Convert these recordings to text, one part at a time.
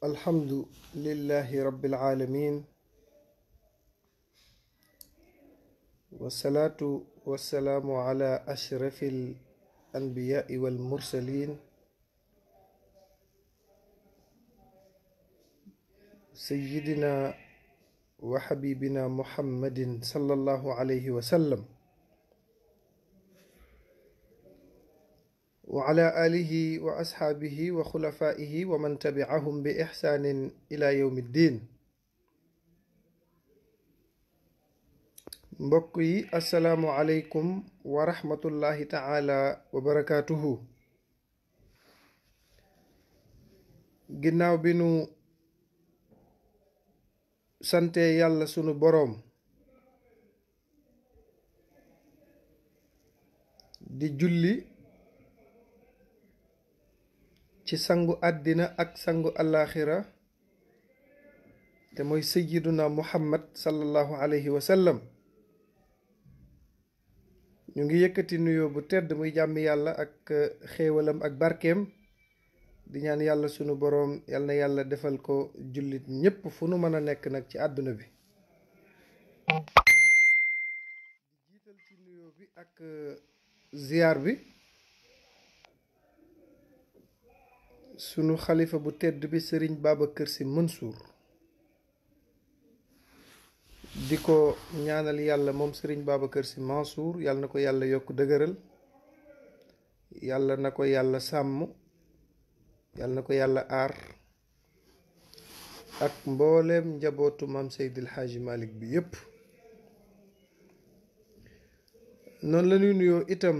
الحمد لله رب العالمين، والصلاة والسلام على أشرف الأنبياء والمرسلين سيدنا وحبيبنا محمد صلى الله عليه وسلم وعلى آله وأصحابه وخلفائه ومن تبعهم بإحسان إلى يوم الدين. mbokk yi assalaamu aleykum wa rahmatullahi taala wa barakaatuhu. ginnaaw bi nu sante yàlla sunu boroom di julli ci sangu àddina ak sangu alaaxira te mooy sayyiduna muhammad sallallahu alayhi wa sallam, ñu ngi yëkkati nuyoo bu tedd muy jàmm yàlla ak xéewalam ak barkeem di ñaan yàlla sunu boroom yal na yàlla defal ko jullit ñépp fu nu mën a nekk nag ci àdduna bi. di jiital ci nuyoo bi ak ziyaar bi sunu xalifa bu tedd bi sëriñ Babacar Sy Mansour, di ko ñaanal yàlla moom sëriñ Babacar Sy Mansour yàlla na ko yàlla yokk dëgëral, yàlla na ko yàlla sàmm, yàlla na ko yàlla aar ak mbooleem njabootu maam Seydil Hadji Malick bi yépp. noonu la ñuy nuyoo itam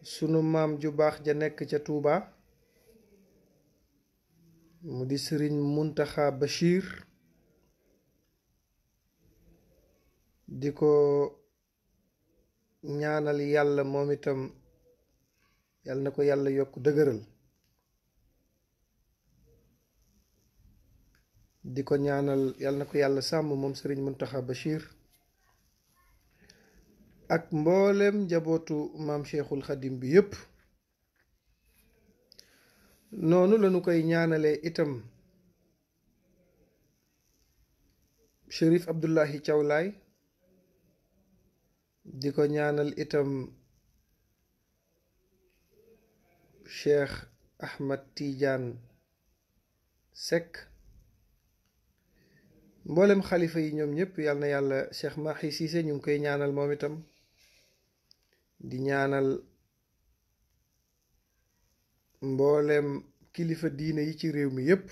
sunu maam ju baax ja nekk ca Tuuba mu di sëriñ Muntaxa Bachir, di ko ñaanal yàlla moom itam yàlla na ko yàlla yokk dëgëral, di ko ñaanal yàlla na ko yàlla sàmm moom sëriñ Muntaxa Bachir ak mboolem njabootu maam Cheikhul Xadim bi yépp. noonu lañu koy ñaanalee itam Chérif Abdullahi Thiaw Laye, di ko ñaanal itam Cheikh Ahmad Tidiane Seck, mboolem xalifa yi ñoom ñépp yal na yàlla Cheikh Mahi Cissé ñu ngi koy ñaanal moom itam, di ñaanal mboolem kilifa diine yi ci réew mi yépp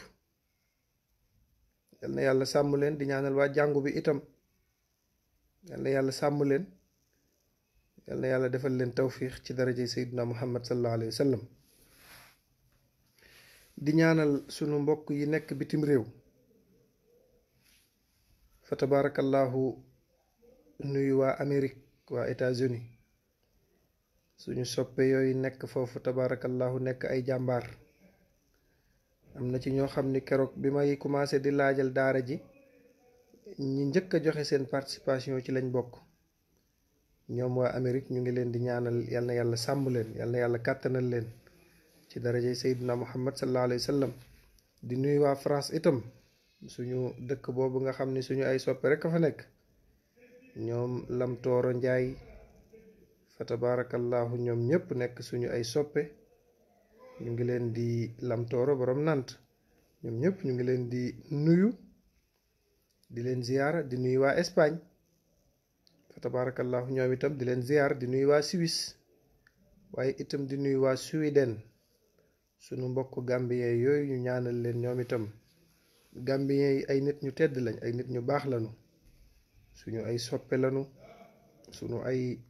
yal na yàlla sàmm leen, di ñaanal waa jàngu bi itam yal na yàlla sàmm leen, yal na yàlla defal leen tawfiix ci darajay sayyidina muhammad sallallahu alayhi wa sallam. di ñaanal sunu mbokk yi nekk bitim réew fa tabarakallahu, nuyu waa Amérique, waa États-Unis, suñu soppe yooyu nekk foofu tabarakallahu nekk ay jàmbaar. am na ci ñoo xam ni keroog bi may commencé di laajal daara ji ñi njëkk a joxe seen participation ci lañ bokk. ñoom waa Amérique ñu ngi leen di ñaanal yal na yàlla sàmm leen, yal na yàlla kàttanal leen ci darajay sayyidina muhammad sallallahu alayhi wa sallam. di nuyu waa France itam, suñu dëkk boobu nga xam ni suñu ay soppe rekk a fa nekk, ñoom Lam Tooro Njaay fa tabarakallahu ñoom ñépp nekk suñu ay soppe. ñu ngi leen di Lam Tooro borom nant, ñoom ñépp ñu ngi leen di nuyu, di leen ziyaara. di nuyu waa Espagne fa tabarakallahu ñoom itam di leen ziyaar. di nuyu waa Suisse, waaye itam di nuyu waa Sweden, sunu mbokk gambien yooyu ñu ñaanal leen ñoom itam. gambien yi ay nit ñu tedd lañ, ay nit ñu baax lañu, suñu ay soppe lañu, suñu ay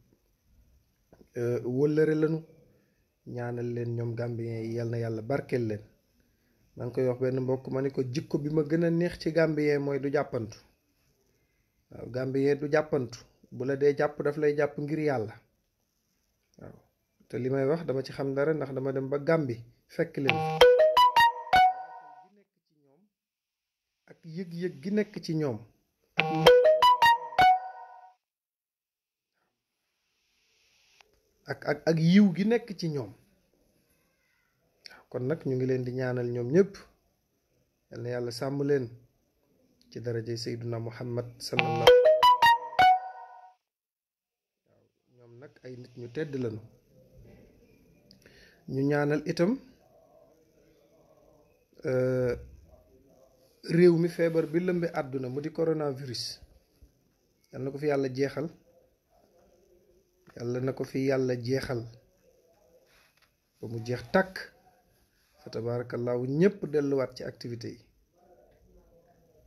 wëllëre lañu. ñaanal leen ñoom gambien yi yal na yàlla barkeel leen. maa ngi koy wax benn mbokk ma ni ko jikko bi ma gën a neex ci gambien mooy du jàppantu. waaw gambien du jàppantu, bu la dee jàpp daf lay jàpp ngir yàlla. waaw te li may wax dama ci xam dara ndax dama dem ba Gàmbi fekk leen ak yëg-yëg gi nekk ci ñoom ak yiw gi nekk ci ñoom. kon nag ñu ngi leen di ñaanal ñoom ñëpp yal na yàlla sàmm leen ci darajay Seyduna Muhammad sallallahu ñoom nag ay nit ñu tedd lañu. ñu ñaanal itam réew mi feebar bi lëmbe àdduna mu di coronavirus yal na ko fi yàlla jeexal yàlla na ko fi yàlla jeexal ba mu jeex tàkk fa tabaarakallaahu ñëpp delluwaat ci activité yi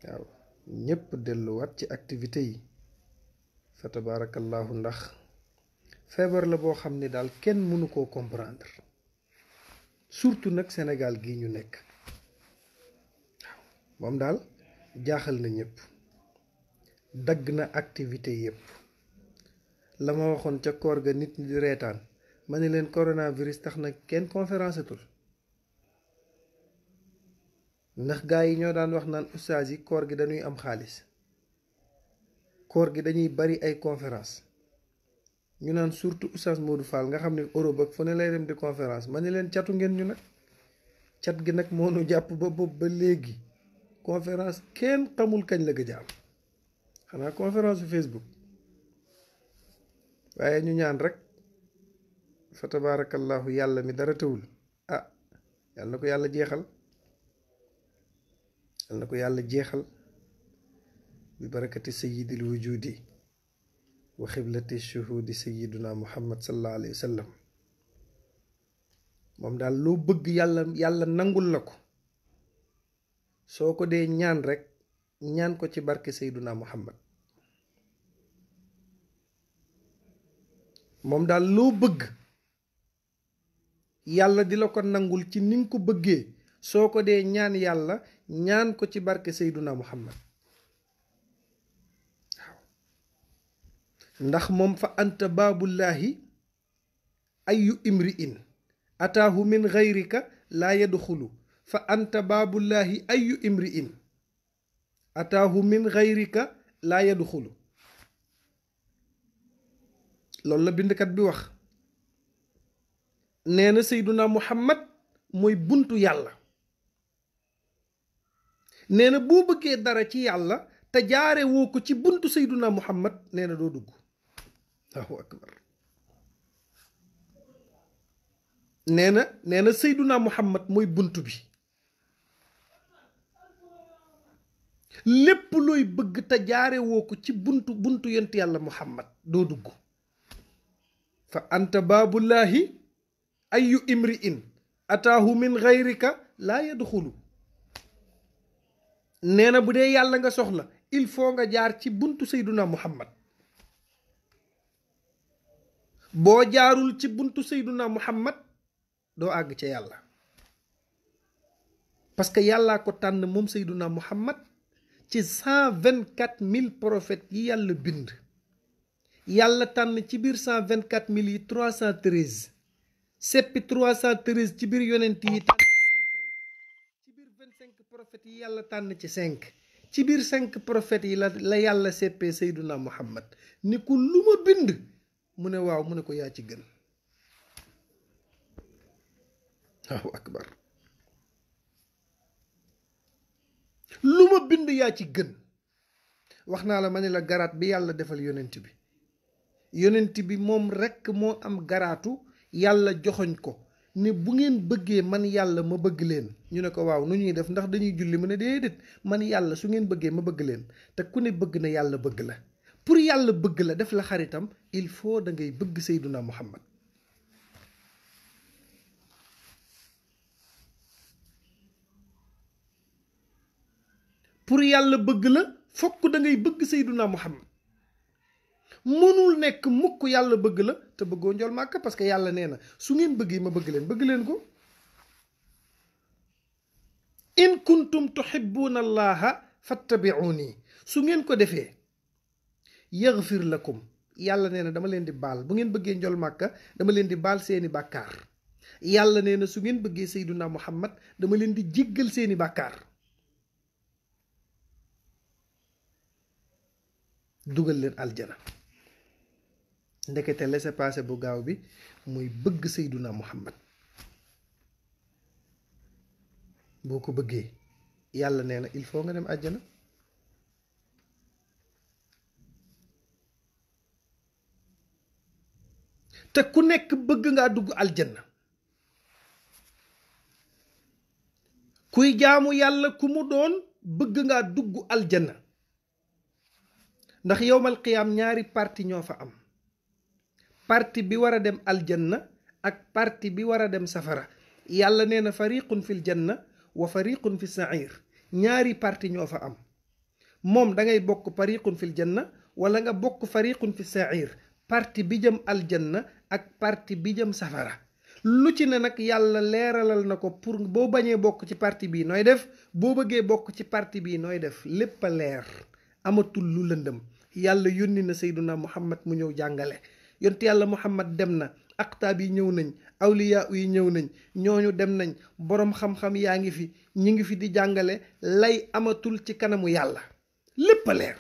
waaw ñëpp delluwaat ci activité yi fa tabaarakallaahu ndax feebar la boo xam ne daal kenn mënu koo comprendre surtout nag Sénégal gii ñu nekk waaw moom daal jaaxal na ñëpp dagg na activité yëpp la ma waxoon ca koor ga nit ñi di reetaan ma ne leen coronavirus tax na kenn conférence tul ndax gaa yi ñoo daan wax naan ustaas yi koor gi dañuy am xaalis koor gi dañuy bari ay conférence ñu naan surtout ustaas Modou Fall nga xam ne Europe ak fu ne lay dem di conférence ma ne leen catu ngeen ñu nag cat gi nag moo nu jàpp ba bopp ba léegi conférence kenn xamul kañ la gëj a am xanaa conférence su Facebook waaye ñu ñaan rek fa tabarakallahu yàlla mi dara tëwul ah yàlla na ko yàlla jeexal yàlla na ko yàlla jeexal bi barakati sayyidil wujudi wa xiblati shuhudi sayyiduna muhammad sallallahu alayhi wa sallam moom daal loo bëgg yàlla nangul la ko soo ko dee ñaan rek ñaan ko ci barke sayyiduna muhammad moom daal loo bëgg yàlla di la ko nangul ci ni nga ko bëggee soo ko dee ñaan yàlla ñaan ko ci barke sayduna muhammad waaw ndax moom fa anta baabullaahi ayu imri in ataahu min gayrika laa yadxulu fa anta baabullaahi ayu imri in ataahu min gayrika laa yadxulu loolu la bindkat bi wax nee na Seyduna Muhammad mooy buntu yàlla nee na boo bëggee dara ci yàlla te jaare woo ko ci buntu Seyduna Muhammad nee na doo dugg Allahu akbar nee na Seyduna Muhammad mooy buntu bi lépp looy bëgg te jaare woo ko ci buntu yonent yàlla Muhammad doo dugg fa anta baabullaahi ayu imri in ataahu min gayrika laa yadxulu nee na bu dee yàlla nga soxla il faut nga jaar ci buntu Seyduna Muhammad boo jaarul ci buntu Seyduna Muhammad doo àgg ca yàlla parce que yàllaa ko tànn moom Seyduna Muhammad ci 124 000 prophètes yi yàlla bind yàlla tànn ci biir 124 000 yi 313 seppi 313 ci biir yonent yi tànn ci 25 ci biir 25 prophètes yi yàlla tànn ci 5 ci biir 5 prophètes yi la yàlla seppee Seyduna Muhammad ni ko lu ma bind mu ne waaw mu ne ko yaa ci gën Allahu akbar lu ma bind yaa ci gën wax naa la ma ne la garaat bi yàlla defal yonent bi moom rekk moo am garaatu yàlla joxoñ ko ne bu ngeen bëggee man yàlla ma bëgg leen ñu ne ko waaw nu ñuy def ndax dañuy julli mu ne déedéet man yàlla su ngeen bëggee ma bëgg leen te ku ne bëgg na yàlla bëgg la pour yàlla bëgg la def la xaritam il faut da ngay bëgg Seyduna Muhammad pour yàlla bëgg la fokk da ngay bëgg Seyduna Muhammad mënul nekk mukk yàlla bëgg la te bëggoo njool màkk parce que yàlla nee na su ngeen bëggee ma bëgg leen ko in kuntum tuhibbuna allaha fattabi'uni su ngeen ko defee yaghfir lakum yàlla nee na dama leen di baal bu ngeen bëggee njool màkka dama leen di baal seeni bàkkaar yàlla nee na su ngeen bëggee Seyduna Muhammad dama leen di jéggal seeni bàkkaar dugal leen aljana ndekete laissez-passer bu gaaw bi muy bëgg Seyduna Muhammad boo ko bëggee yàlla nee na il faut nga dem àjjana. te ku nekk bëgg ngaa dugg aljanna, kuy jaamu yàlla ku mu doon bëgg ngaa dugg aljanna. ndax yowmal qiyaam ñaari parti ñoo fa am, parti bi war a dem aljanna ak parti bi war a dem safara. yàlla nee na fariqun fil janna wa fariqun fi sair. ñaari parti ñoo fa am, moom da ngay bokk fariqun fil janna wala nga bokk fariqun fi sair, parti bi jëm aljanna ak parti bi jëm safara. lu ci ne nag yàlla leeralal na ko pour boo bañee bokk ci parti bii nooy def, boo bëggee bokk ci parti bii nooy def. lépp a leer, amatul lu lëndëm. yàlla yónni na Seyduna Muhammad mu ñëw jàngale. yonent yàlla Muhammad dem na, aqtaab yi ñëw nañ, awliya yi ñëw nañ, ñooñu dem nañ, boroom xam-xam yaa ngi fi, ñi ngi fi di jàngale. lay amatul ci kanamu yàlla, lépp a leer.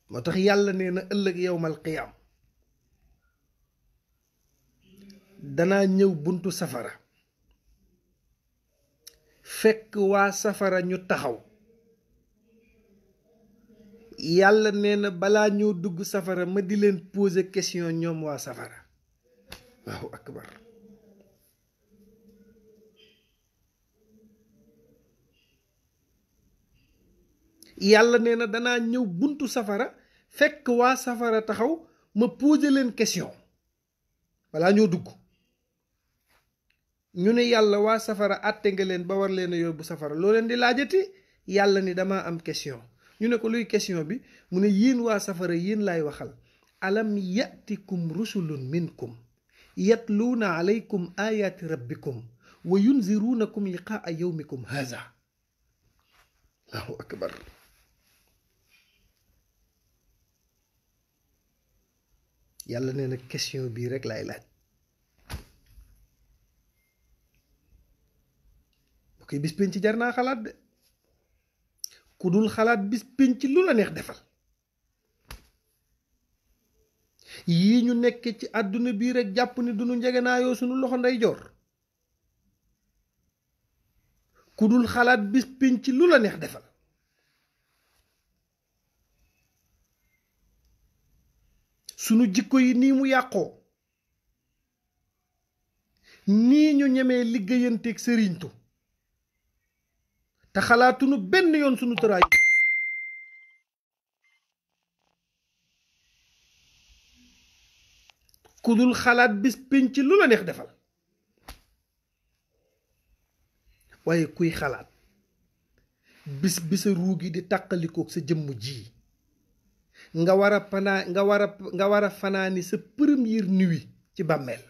moo tax yàlla nee na ëllëg yowmal qiyaam danaa ñëw buntu safara, fekk waa safara ñu taxaw. yàlla nee na balaa ñoo dugg safara ma di leen poser question ñoom waa safara. waaw akbar. yàlla nee na danaa ñëw buntu safara fekk waa safara taxaw ma poser leen question balaa ñoo dugg. ñu ne yàlla waa safara àtte nga leen ba war leen a yóbbu safara, loo leen di laajati? yàlla ni damaa am question. ñu ne ko luy question bi? mu ne yéen waa safara yéen laay waxal. alam yatikum rusulun minkum yatluuna alaykum ayati rabbikum wa yunzirunakum liqaa yawmikum haza. allahu akbar. yàlla nee na question bii rek laay laaj. ok, bis pénc jar naa xalaat de. ku dul xalaat bis pénc lu la neex defal. yii ñu nekk ci àdduna bii rek jàpp ni duñu njegenaayoo sunu loxo ndeyjoor. ku dul xalaat bis pénc lu la neex defal. sunu jikko yi nii mu yàqoo, nii ñu ñemee liggéeyanteeg sëriñtu te xalaatunu benn yoon sunu tëraay. ku dul xalaat bis pénc lu la neex defal. waaye kuy xalaat bis bi sa ruugi di tàqalikook sa jëmm ji, nga war a fanaani sa première nuit ci bàmmeel.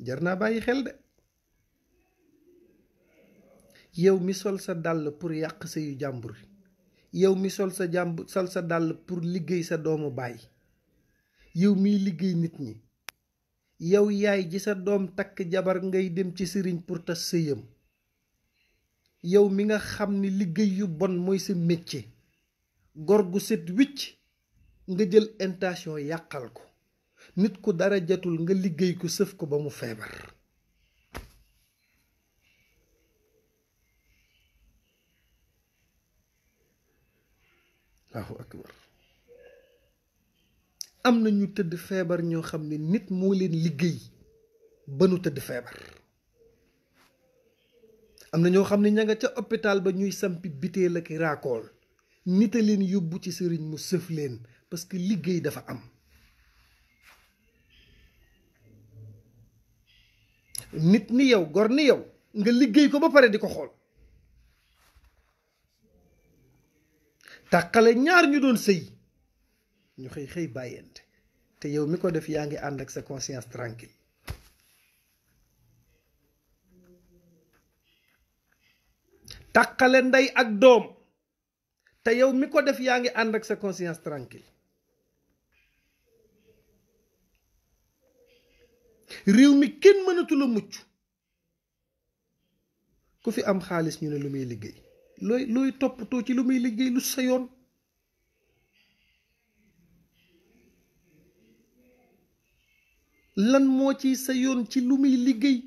jar naa bàyyi xel de. yow mi sol sa dàll pour yàq sëyu jàmbur, yow mi sol sa dàll pour liggéey sa doomu baay, yow miy liggéey nit ñi, yow yaay ji sa doom takk jabar ngay dem ci sëriñ pour tas sëyam, yow mi nga xam ni liggéey yu bon mooy sa métier, gor gu set wicc nga jël intention yàqal ko. nit ku dara jatul nga liggéey ko sëf ko ba mu feebar. Allahu akbar. am na ñu tëdd feebar ñoo xam ne nit moo leen liggéey ba nu tëdd feebar. am na ñoo xam ne ña nga ca hôpital ba ñuy sampi biteel ak raakool, nit a leen yóbbu ci sëriñ mu sëf leen parce que liggéey dafa am. nit ni yow, gor ni yow, nga liggéey ko ba pare di ko xool. tàqale ñaar ñu doon sëy ñu xëy xëy bàyyente, te yow mi ko def yaa ngi ànd ak sa conscience tranquille. tàqale ndey ak doom, te yow mi ko def yaa ngi ànd ak sa conscience tranquille. réew mi kenn mënatul a mucc. ku fi am xaalis ñu ne lu muy liggéey, looy toppatoo ci lu muy liggéey lu sa yoon. lan moo ci sa yoon ci lu muy liggéey?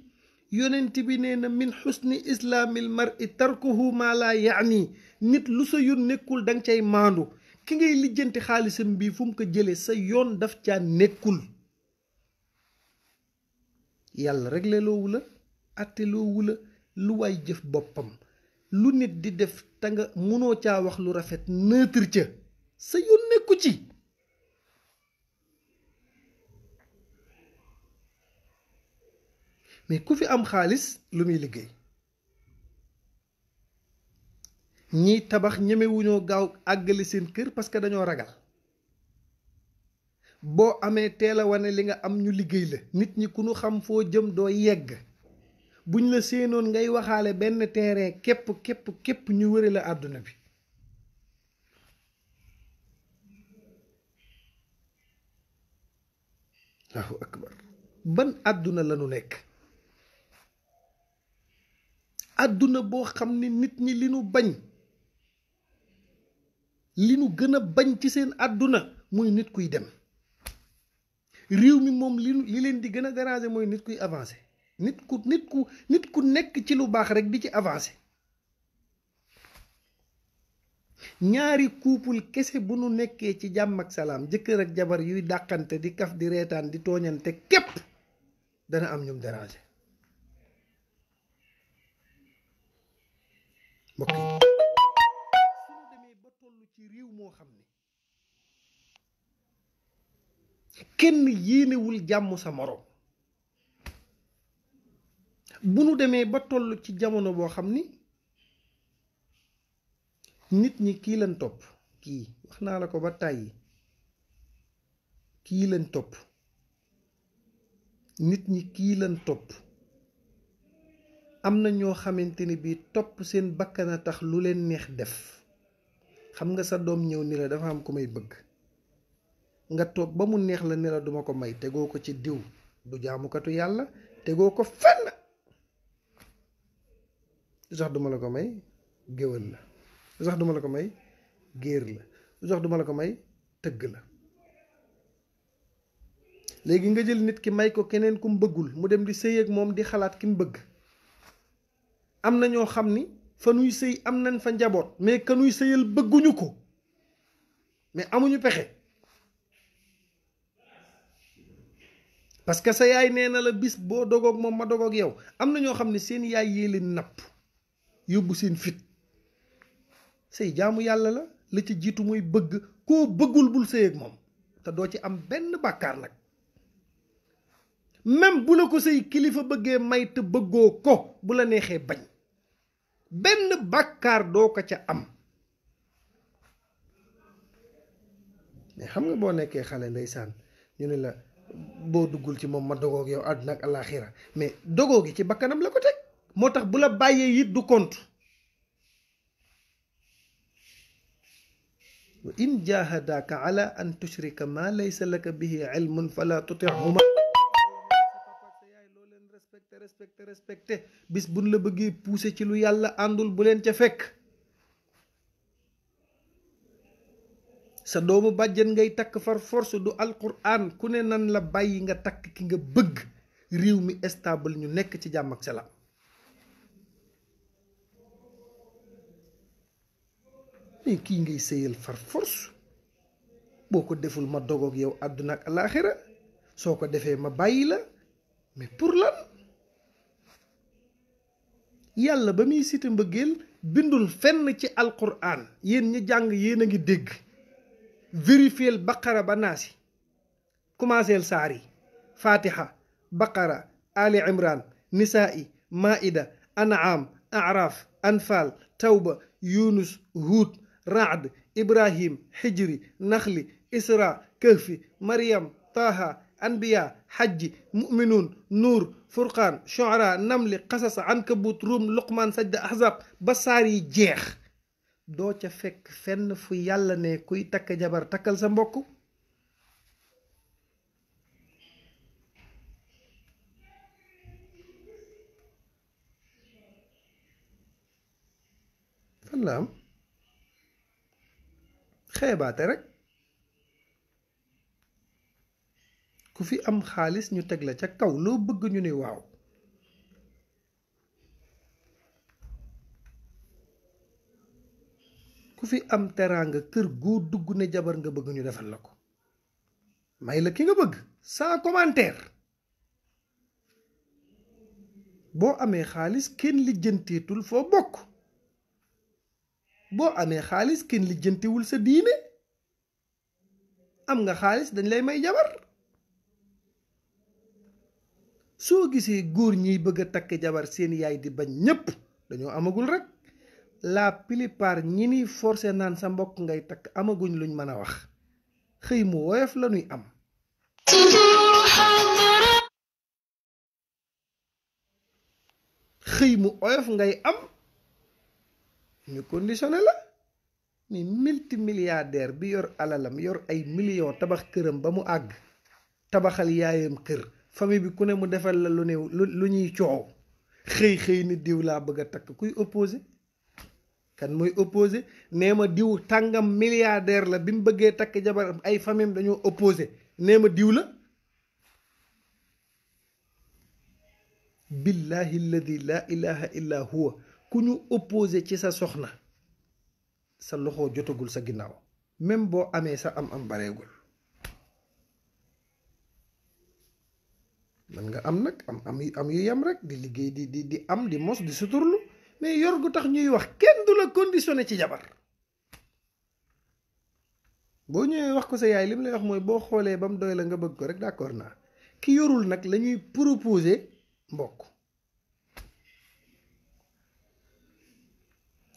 yonent bi nee na min xusni islaamil mar'i tarkuhu maa laa yaani. nit lu sa yoon nekkul danga cay maandu. ki ngay lijjanti xaalisam bii fu mu ko jëlee sa yoon daf caa nekkul. yàlla réglé loowu la, atte loowu la, lu waay jëf boppam. lu nit di def te nga mënoo caa wax lu rafet neutre ca sa yoon nekku ci. mais ku fi am xaalis lu muy liggéey? ñiy tabax ñemewuñoo gaaw àggali seen kër parce que dañoo ragal. boo amee teel a wane li nga am ñu liggéey la. nit ñi ku nu xam foo jëm doo yegg. buñ la séenoon ngay waxaale benn terrain képp ñu wëre la àdduna bi. Allahu akbar. ban àdduna lañu nekk? àdduna boo xam ni nit ñi li nu bañ, li nu gën a bañ ci seen àdduna mooy nit kuy dem. réew mi moom li leen di gën a déranger mooy nit kuy avancer. nit ku nekk ci lu baax rek di ci avancer. ñaari couple kese bu nu nekkee ci jàmm ak salaam, jëkkër ak jabar yuy dàqante di kaf di reetaan di tooñante képp, dana am ñum déranger. mbokk yi suñu demee ba toll ci réew moo xam ne kenn yéenewul jàmm sa moroom, bu nu demee ba toll ci jamono boo xam ni nit ñi kii lañ topp, kii wax naa la ko ba tàyyi, kii lañ topp, nit ñi kii lañ topp. am na ñoo xamante ni bii topp seen bakkan a tax lu leen neex def. xam nga sa doom ñëw ni la dafa am ku may bëgg, nga toog ba mu neex la ni la duma ko may, tegoo ko ci diw du jaamukatu yàlla, tegoo ko fenn. lu sax duma la ko may? géwël la. lu sax duma la ko may? géer la. lu sax duma la ko may? tëgg la. léegi nga jël nit ki may ko keneen ku mu bëggul, mu dem di sëy ak moom di xalaat ki mu bëgg. am na ñoo xam ni fa nuy sëy am nañ fa njaboot, mais ka nuy sëyal bëgguñu ko, mais amuñu pexe. parce que sa yaay nee na la bis boo dogoog moom ma dogoog yow. am na ñoo xam ne seen yaay yee leen napp yóbbu seen fit. sëy jaamu yàlla la ci jiitu muy bëgg koo bëggul bul sëy ak moom, te doo ci am benn bàkkaar nag. même bu la ko say kilifa bëggee may te bëggoo ko, bu la neexee bañ, benn bàkkaar doo ko ca am. mais xam nga boo nekkee xale ndeysaan ñu ne la boo duggul ci moom ma dogoog yow àdduna ak alaaxira, mais dogoo gi ci bakkanam la ko teg. moo tax bu la bàyyee it du compte. wa in jahadaka ala an tushrika ma laysa laka bihi ilmun fala tutihuma. respecté bis buñ la bëggee pousser ci lu yàlla àndul bu leen ca fekk. sa doomu bàjjen ngay takk far force du alquran ku ne nan la bàyyi nga takk ki nga bëgg, réew mi stable ñu nekk ci jàmm ak salaam. mais kii ngay sëyal far force, boo ko deful ma dogoog yow àdduna ak alaaxira, soo ko defee ma bàyyi la, mais pour lan? yàlla ba muy cité mbëggeel bindul fenn ci alquran. yéen ñi jàng yéen a ngi dégg, vérifier baqara ba naasi, commenceel saar yi: fatiha, baqara, ali imran, nisaa'i, maida, an'am, araf, anfal, tawba, yunus, hud, raad, ibrahim, xijri, naxli, isra, kahfi, maryam, taha, anbiya, xajji, muminuun, nuur, furqaan, shuara, namli, qasas, ankabut, rum, luqmaan, sajda, ahzab ba saar yi jeex. doo ca fekk fenn fu yàlla ne kuy takk jabar takkal sa mbokk. fan fan la am xeebaate rek. ku fi am xaalis ñu teg la ca kaw loo bëgg ñu ne waaw. ku fi am teraanga kër goo dugg ne jabar nga bëgg ñu defal la ko may la ki nga bëgg sans commentaire. boo amee xaalis kenn lijjanteetul foo bokk. boo amee xaalis kenn lijjantewul sa diine. am nga xaalis dañ lay may jabar. soo gisee góor ñiy bëgg a takk jabar seen yaay di bañ ñépp dañoo amagul rek. la plupart ñi ni forcé naan sa mbokk ngay takk amaguñ luñ mën a wax. xëy mu woyof la ñuy am. xëy mu oyof ngay am ñu conditionné la. ni multimilliardaire bi yor alalam yor ay millions tabax këram ba mu àgg tabaxal yaayam kër famille bi ku ne mu defal la lu ñuy coow xëy ni diw laa bëgg a takk kuy opposé. kan mooy opposé nee ma diw tàngam milliardaire la bi mu bëggee takk jabar ay famille dañoo opposé nee ma diw la. billahi alladi la ilaha illa huwa ku ñu opposé ci sa soxna sa loxo jotagul sa ginnaaw même boo amee sa am bareegul. man nga am nag am yu yam rek di liggéey di am di mos di suturlu mais yor gu tax ñuy wax kenn du la conditionné ci jabar. boo ñëwee wax ko sa yaay li mu lay wax mooy boo xoolee ba mu doy la nga bëgg ko rek d'accord naa. ki yorul nag la ñuy proposer mbokk.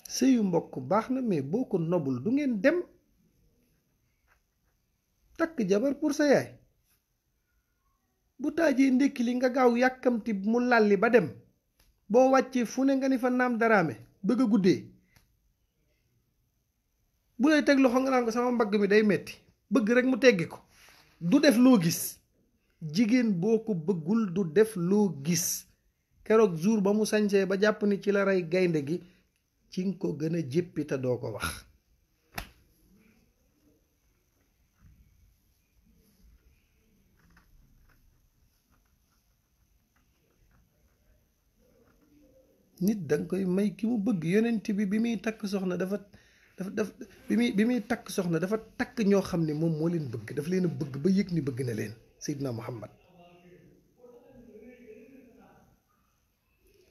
sëyu mbokk baax na mais boo ko nobul du ngeen dem. takk jabar pour sa yaay bu taajee ndékki li nga gaaw yàkkamti mu lalli ba dem boo wàccee fu ne nga ni fa naam daraame bëgg a guddee bu lay teg loxo nga naan ko sama mbagg mi day metti bëgg rek mu teggi ko du def loo gis. jigéen boo ko bëggul du def loo gis. keroog jour ba mu sañsee ba jàpp ni ci la rey gaynde gi ci nga ko gën a jéppi te doo ko wax. nit danga koy may ki mu bëgg. yonent bi muy takk soxna dafa bi muy takk soxna dafa takk ñoo xam ne moom moo leen bëgg daf leen a bëgg ba yëg ni bëgg na leen. Seydina Muhammad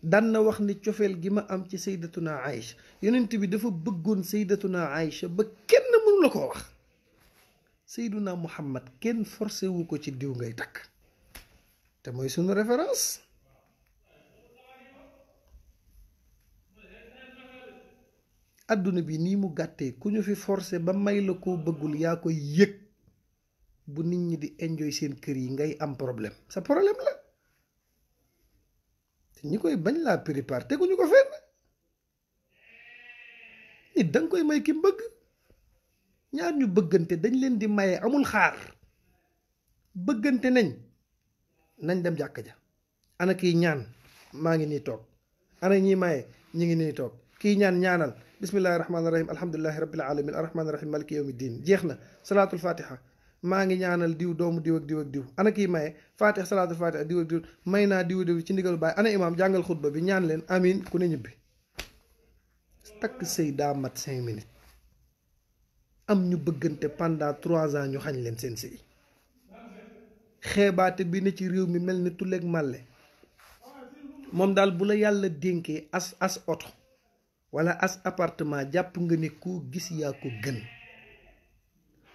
daan na wax ni cofeel gi ma am ci Seydatuna Aïcha yonent bi dafa bëggoon Seydatuna Aïcha ba kenn mënu la koo wax. Seydina Muhammad kenn forcé wu ko ci diw ngay takk te mooy sunu référence. adduna bi nii mu gàttee ku ñu fi forcé ba may la koo bëggul yaa koy yëg. bu nit ñi di enjoy seen kër yi ngay am problème sa problème la te ñi koy bañ laa prépare teguñu ko fenn. nit danga koy may ki bëgg. ñaar ñu bëggante dañ leen di maye amul xaar. bëggante nañ dem jàkk ja. ana kiy ñaan maa ngi nii toog. ana ñiy maye ñi ngi nii toog. kiy ñaanal bismillahi rahmaani rahim alhamdulillahi rabbil alamin arrahmaani rahim maliki yawmi din jeex na. salaatul fatiha maa ngi ñaanal diw doomu diw ak diw ak diw. ana kiy maye fatiha salaatul fatiha diw ak diw may naa diw ci ndigalu baay. ana imaam jàngal xutba bi ñaan leen amin ku ne ñibbi. takk sëy daa mat 5 minutes. am ñu bëggante pendant 3 ans ñu xañ leen seen sëy. xeebaate bi ne ci réew mi mel ni tuleeg màlle. moom daal bu la yàlla dénkee as oto wala as appartement jàpp nga ne koo gis yaa ko gën.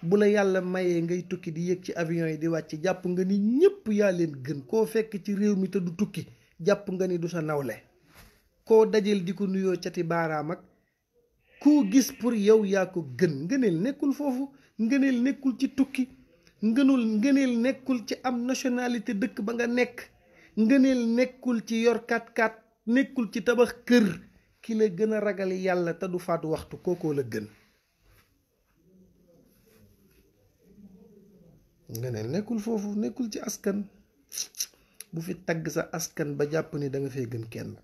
bu la yàlla mayee ngay tukki di yéeg ci avion yi di wàcc jàpp nga ni ñépp yaa leen gën. koo fekk ci réew mi te du tukki jàpp nga ni du sa nawle. koo dajeel di ko nuyoo cati baaraam ak koo gis pour yow yaa ko gën. ngëneel nekkul foofu. ngëneel nekkul ci tukki. ngëneel nekkul ci am nationalité dëkk ba nga nekk. ngëneel nekkul ci yor 4x4 nekkul ci tabax kër. ki la gën a ragal yàlla te du faatu waxtu kookoo la gën. ngëneel nekkul foofu nekkul ci askan. bu fi tagg sa askan ba jàpp ni da nga fee gën kenn.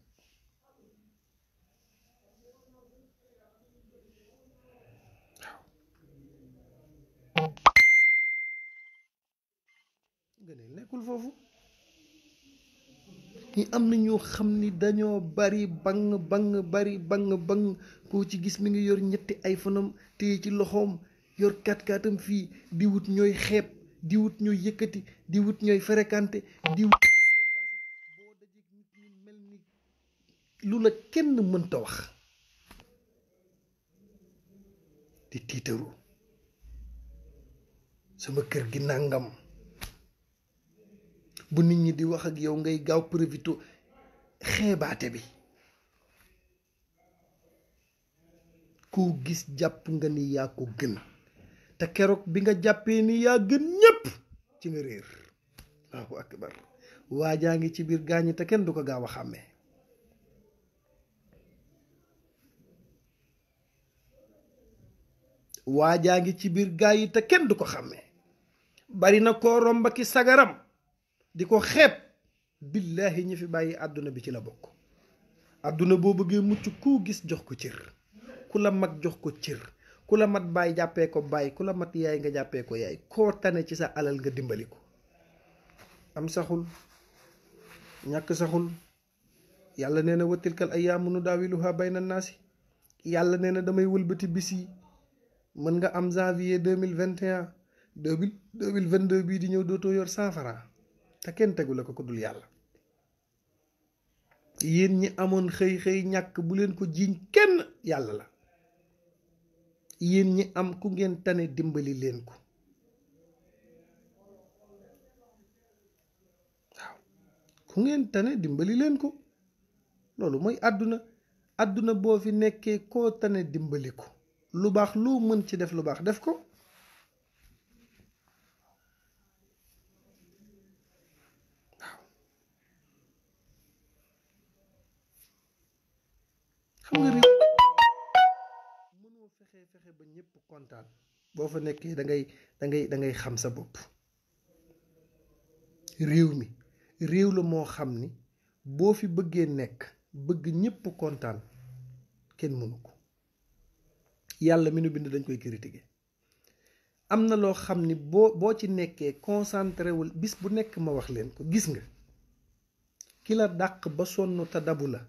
nekkul foofu. ñi am na ñoo xam ni dañoo bari bang koo ci gis mi ngi yor ñetti ay fanam téye ci loxoom yor kat-katam fii di wut ñooy xeeb di wut ñooy yëkkati di wut ñooy fréquenté di wut boo dajeg nit ñi mel ni lu la kenn mënta wax di tiitaru sama kër gi nàngam bu nit ñi di wax ak yow ngay gaaw profité xeebaate bi koo gis jàpp nga ni yaa ko gën te keroog bi nga jàppee ni yaa gën ñépp ci nga réer. Allahu akbar. waajaa ngi ci biir gaañi te kenn du ko gaaw a xàmmee. waajaa ngi ci biir gaa yi te kenn du ko xàmmee. bari na koo romba ki sagaram di ko xeeb billaahi ñi fi bàyyi àdduna bi ci la bokk. àdduna boo bëggee mucc koo gis jox ko cër, ku la mag jox ko cër, ku la mat baay jàppee ko baay, ku la mat yaay nga jàppee ko yaay, koo tane ci sa alal nga dimbali ko. am saxul, ñàkk saxul. yàlla nee na wa tilkal ayyaamu nudaawiluhaa bayna naasi. yàlla nee na damay wëlbati bis yi. mën nga am janvier 2021 2022 bii di ñëw dootoo yor 100 francs te kenn tegu la ko dul yàlla. yéen ñi amoon xëy ñàkk bu leen ko jiiñ kenn, yàlla la. yéen ñi am ku ngeen tane dimbali leen ko. waaw ku ngeen tane dimbali leen ko. loolu mooy àdduna boo fi nekkee koo tane dimbali ko. lu baax loo mën ci def lu baax def ko. xam nga réew mënoo fexe ba ñëpp kontaan. boo fa nekkee da ngay xam sa bopp. réew la moo xam ni boo fi bëggee nekk bëgg ñëpp kontaan kenn mënu ko. yàlla mi nu bind dañ koy critiquer. am na loo xam ni boo ci nekkee concentré wul bis bu nekk ma wax leen ko. gis nga ki la dàq ba sonn te dabu la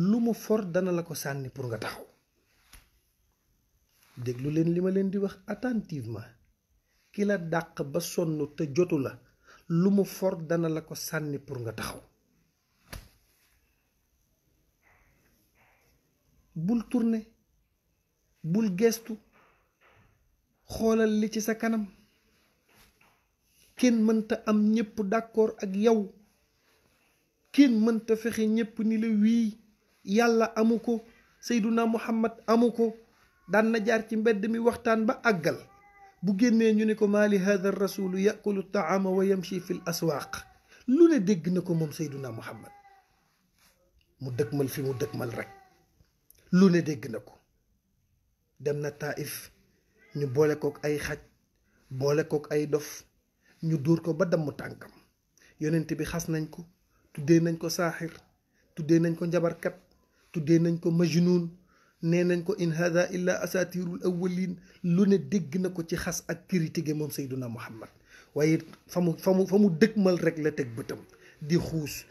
lu mu for dana la ko sànni pour nga taxaw. déglu leen li ma leen di wax attentivement. ki la dàq ba sonn te jotu la lu mu for dana la ko sànni pour nga taxaw. bul tourner, bul gestu, xoolal li ci sa kanam. kenn mënta am ñépp d'accord ak yow. kenn mënta fexe ñépp ni la wii. yàlla amu ko, Seyduna Muhammad amu ko. daan na jaar ci mbedd mi waxtaan ba àggal, bu génnee ñu ne ko maali hada rasulu yakulu taama wa yamshi fi l aswaaq. lu ne dégg na ko moom Seyduna Muhammad. mu dëgmal fi mu dëgmal rek lu ne dégg na ko. dem na Taif ñu boole kook ay xaj, boole kook ay dof, ñu dóor ko ba damm tànkam. yonent bi xas nañ ko, tuddee nañ ko saaxir, tuddee nañ ko njabarkat, tuddee nañ ko majnuun, nee nañ ko in hada illa asatirul awwalin. lu ne dégg na ko ci xas ak critique moom Seyduna Muhammad. waaye fa mu dëgmal rek la teg bëtam di xuus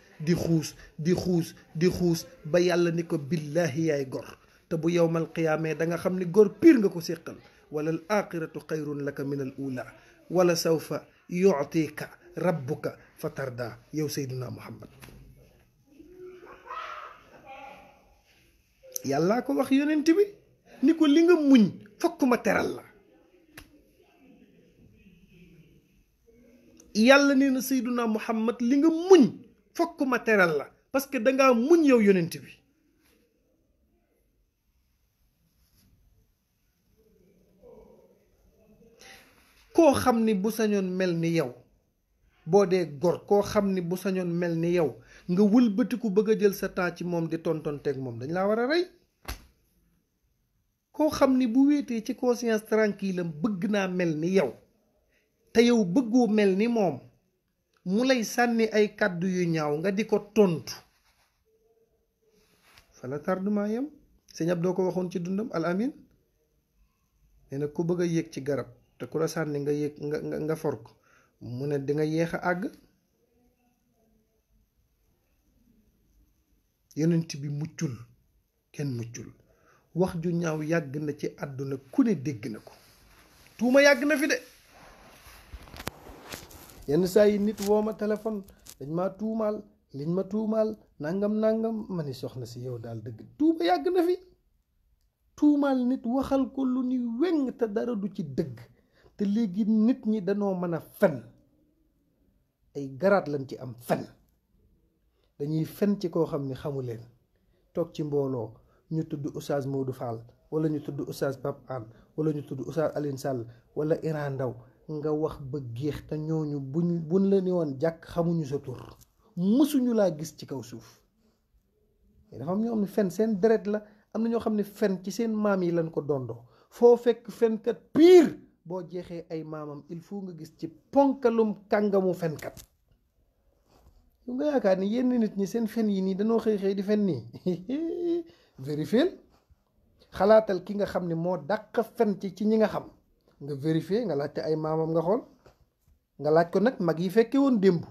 ba yàlla ni ko billahi yaay gor, te bu yowmal qiyaamee da nga xam ni gor piir nga ko séqal. wala al axiratu xayrun laka min al ula wala sawfa yutika rabbuka fa tarda. yow Seyduna Muhammad yàllaa ko wax yonent bi ni ko li nga muñ fokk ma teral la. yàlla nee na Seyduna Muhammad li nga muñ fokk ma teral la parce que dangaa muñ yow yonent bi. koo xam ni bu sañoon mel ni yow, boo dee gor koo xam ni bu sañoon mel ni yow nga wëlbatiku bëgg a jël sa temps ci moom di tontonteeg moom dañ laa war a rey. koo xam ni bu wéetee ci conscience tranquille am bëgg naa mel ni yow te yow bëggoo mel ni moom, mu lay sànni ay kàddu yu ñaaw nga di ko tontu fa la tardement yam. sëñ ab doo ko waxoon ci dundam al amin nee na ku bëgg a yéeg ci garab te ku la sànni nga yéeg nga for ko mu ne di nga yéex a àgg. yonent bi muccul, kenn muccul. wax ju ñaaw yàgg na ci àdduna ku ne dégg na ko. tuuma yàgg na fi de. yenn saa yi nit woo ma téléphone dañ maa tuumaal liñ ma tuumaal nangam ma ni soxna si yow daal dëgg tuuma yàgg na fi. tuumaal nit waxal ko lu ni weng te dara du ci dëgg. te léegi nit ñi danoo mën a fen. ay garaat lañ ci am fen. dañuy fen ci koo xam ni xamu leen. toog ci mbooloo ñu tudd Oustaz Modou Fall wala ñu tudd Oustaz Pape Hann wala ñu tudd Oustaz Alioune Sall wala Iran Ndaw nga wax ba géex te ñooñu buñ la ni woon jàkk xamuñu sa tur mësuñu laa gis ci kaw suuf. dafa am ñoo xam ne fen seen deret la. am na ñoo xam ne fen ci seen maam yi lañ ko dondoo. foo fekk fenkat pire boo jeexee ay maamam il faut nga gis ci ponkalum kàngamu fenkat. yu nga yaakaar ni yenn nit ñi seen fen yi nii dañoo xëy di fen nii vérifier xalaatal ki nga xam ne moo dàq fen ci ñi nga xam nga vérifier nga laajte ay maamam nga xool nga laaj ko nag mag yi fekke woon démb.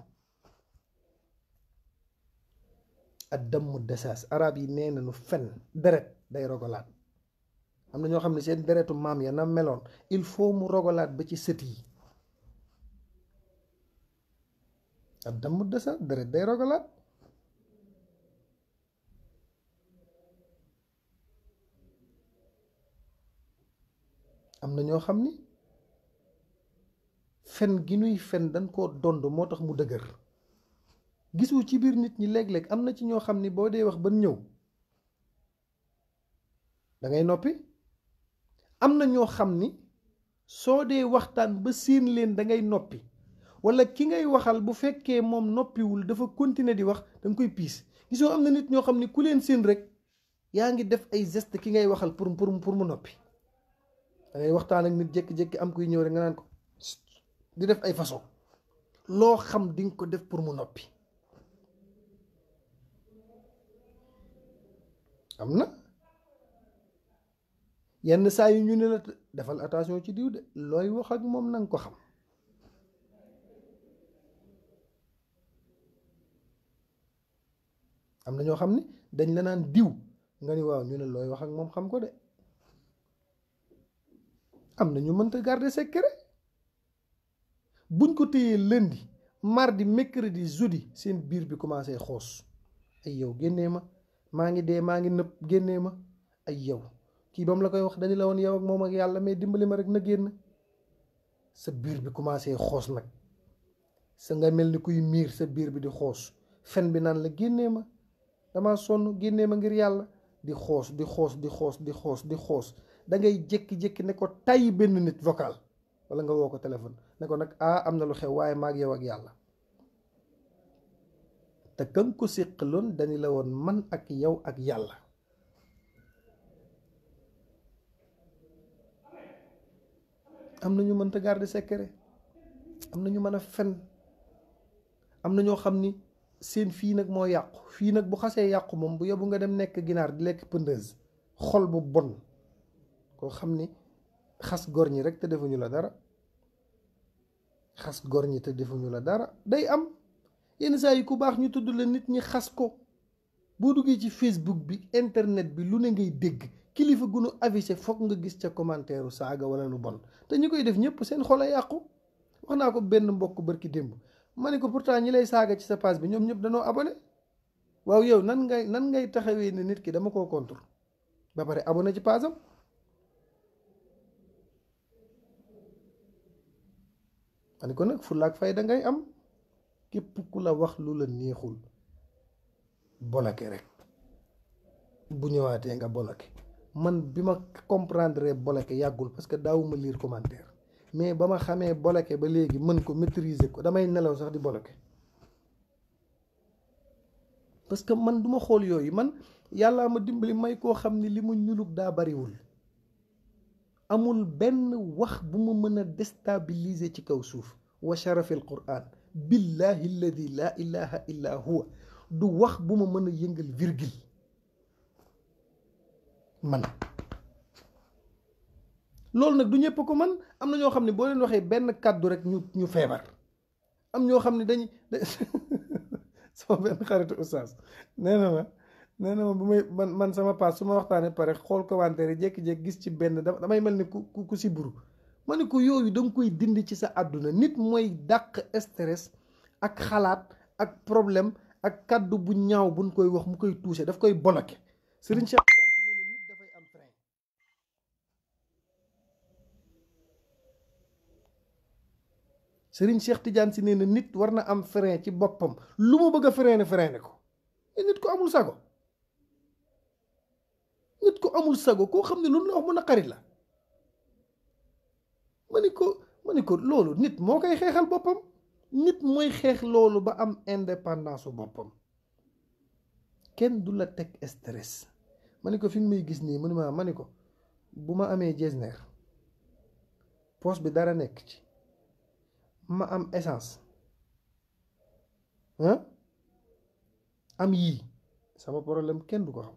ak dammu desaas arab yi nee nañu fen deret day rogalaat. am na ñoo xam ne seen deretu maam ya na meloon il faut mu rogalaat ba ci sët yi. ak dammu desaas deret day rogalaat. am na ñoo xam ni fen gi nuy fen dañ koo dond moo tax mu dëgër. gisu ci biir nit ñi léeg-léeg am na ci ñoo xam ni boo dee wax ban ñëw da ngay noppi. am na ñoo xam ni soo dee waxtaan ba siin leen da ngay noppi wala ki ngay waxal bu fekkee moom noppiwul dafa continuer di wax da nga koy piis. gisoo am na nit ñoo xam ni ku leen siin rek yaa ngi def ay geste ki ngay waxal pour mu noppi. da ngay waxtaan ak nit jékki-jékki am kuy ñëw rek nga naan ko di def ay façon loo xam di nga ko def pour mu noppi. am na yenn saa yu ñu ne la defal attention ci diw de looy wax ak moom nanga ko xam. am na ñoo xam ni dañ la naan diw nga ni waaw ñu ne looy wax ak moom xam ko de. am na ñu mënta garder secret buñ ko téyee lundi mardi mercredi jeudi seen biir bi commencé xoos. ay yow génnee ma maa ngi dee maa ngi nëb génnee ma. ay yow kii ba mu la koy wax dañu la woon yow ak moom ak yàlla mais dimbali ma rek na génn. sa biir bi commencé xoos nag sa nga mel ni kuy miir sa biir bi di xoos fen bi naan la génnee ma dama sonn génnee ma ngir yàlla di xoos di xoos di xoos di xoos di xoos. da ngay jékki-jékki ne ko tay benn nit vocal wala nga woo ko téléphone ne ko nag am na lu xew waaye maag yow ak yàlla. te kan ko séqaloon dañu la woon man ak yow ak yàlla. am na ñu mënta garder secret am na ñu mën a fen am na ñoo xam ni seen fii nag moo yàqu fii nag bu xasee yàqu moom bu yóbbu nga dem nekk ginaar di lekk pëndeuse xol bu bon koo xam ni xas gor ñi rek te defuñu la dara. xas gor ñi te defuñu la dara day am. yenn saa yi ku baax ñu tudd la nit ñi xas ko boo duggee ci Facebook bi internet bi lu ne ngay dégg kilifa gu nu avisé foog nga gis ca commentaire saaga wala lu bon te ñi koy def ñëpp seen xol a yàqu. wax naa ko benn mbokk barki démb ma ne ko pourtant ñi lay saaga ci sa page bi ñoom ñëpp danoo abonné. waaw yow nan ngay taxawee ne nit ki dama koo contre ba pare abonné ci page am. ma ne ko nag fulaak fay da ngay am. képp ku la wax lu la neexul bloqué rek bu ñëwaatee nga bloqué. man bi ma comprendre bloqué yàggul parce que daawuma lire commentaire mais ba ma xamee bloqué ba léegi mën ko maîtriser ko damay nelaw sax di bloqué. parce que man duma xool yooyu man yàllaa ma dimbali may koo xam ni li mu ñulug daa bariwul. amul benn wax bu ma mën a déstabiliser ci kaw suuf. wa sharafil Qur'an billahi alladi la ilaha illa huwa du wax bu ma mën a yëngal virgule man. loolu nag du ñëpp ko man am na ñoo xam ne boo leen waxee benn kàddu rek ñu feebar. am ñoo xam ne dañuy sama benn xaritu oustaz nee nee na ma bu may man sama paas su ma waxtaanee pare xool commentaire yi jékki-jékki gis ci benn damay mel ni ku si buru ma ne ko yooyu da nga koy dindi ci sa àdduna. Nit mooy dàq stress ak xalaat ak problème ak kàddu bu ñaaw buñ koy wax mu koy touché daf koy bloqué. Serigne Cheikh Tidiane Sy nee na nit dafay am frein. Serigne Cheikh Tidiane Sy nee na nit war na am frein ci boppam, lu mu bëgg a freiné ko. nit ko amul sago, nit ko amul sago koo xam ne lu la wax mu naqari la. ma ni ko loolu nit moo koy xeexal boppam. Nit mooy xeex loolu ba am indépendance su boppam. kenn du la teg stress. ma ni ko fi mu may gis nii mu ne ma ni ko bu ma amee jesner poche bi dara nekk ci, ma am essence am yii, sama problème kenn du ko xam.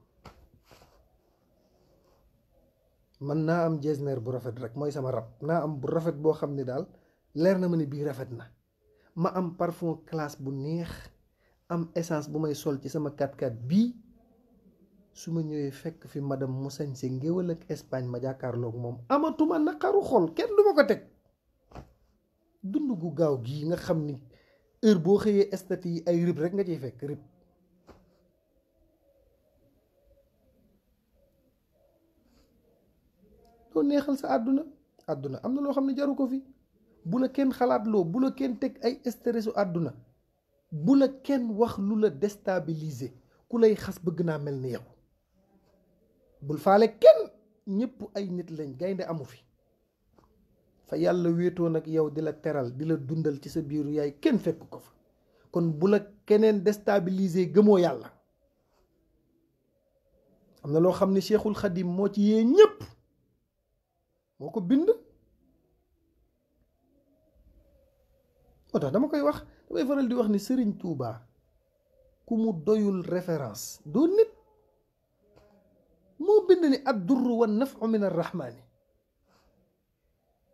man naa am jesner bu rafet rek mooy sama rab, naa am bu rafet boo xam ne daal leer na ma ne bii rafet na. ma am parfum classe bu neex, am essence bu may sol ci sama 4x4 bii. su ma ñëwee fekk fi madame mu sañse ngéwal ak Espagne ma jàkkaarloog moom, amatuma naqaru xol, kenn du ma ko teg. dund gu gaaw gii nga xam ni heure boo xëyee statut yi ay rib rek nga ciy fekk rib. doo neexal sa àdduna am na loo xam ne jaru ko fi. bu la kenn xalaat loo, bu la kenn teg ay stressu àdduna, bu la kenn wax lu la déstabiliser. ku lay xas bëgg naa mel ni yow. bul faale kenn, ñëpp ay nit lañ, gaynde amu fi. fa yàlla wéetoo nag yow di la teral di la dundal ci sa biiru yaay kenn fekk ko fa. kon bu la keneen déstabiliser gëmoo yàlla. am na loo xam ne Cheikhul Khadim moo ci yee ñëpp, moo ko bind. moo tax dama koy wax, damay faral di wax ni Serigne Touba ku mu doyul référence doo nit. moo bind ni ad durru wa nafu min arrahmani.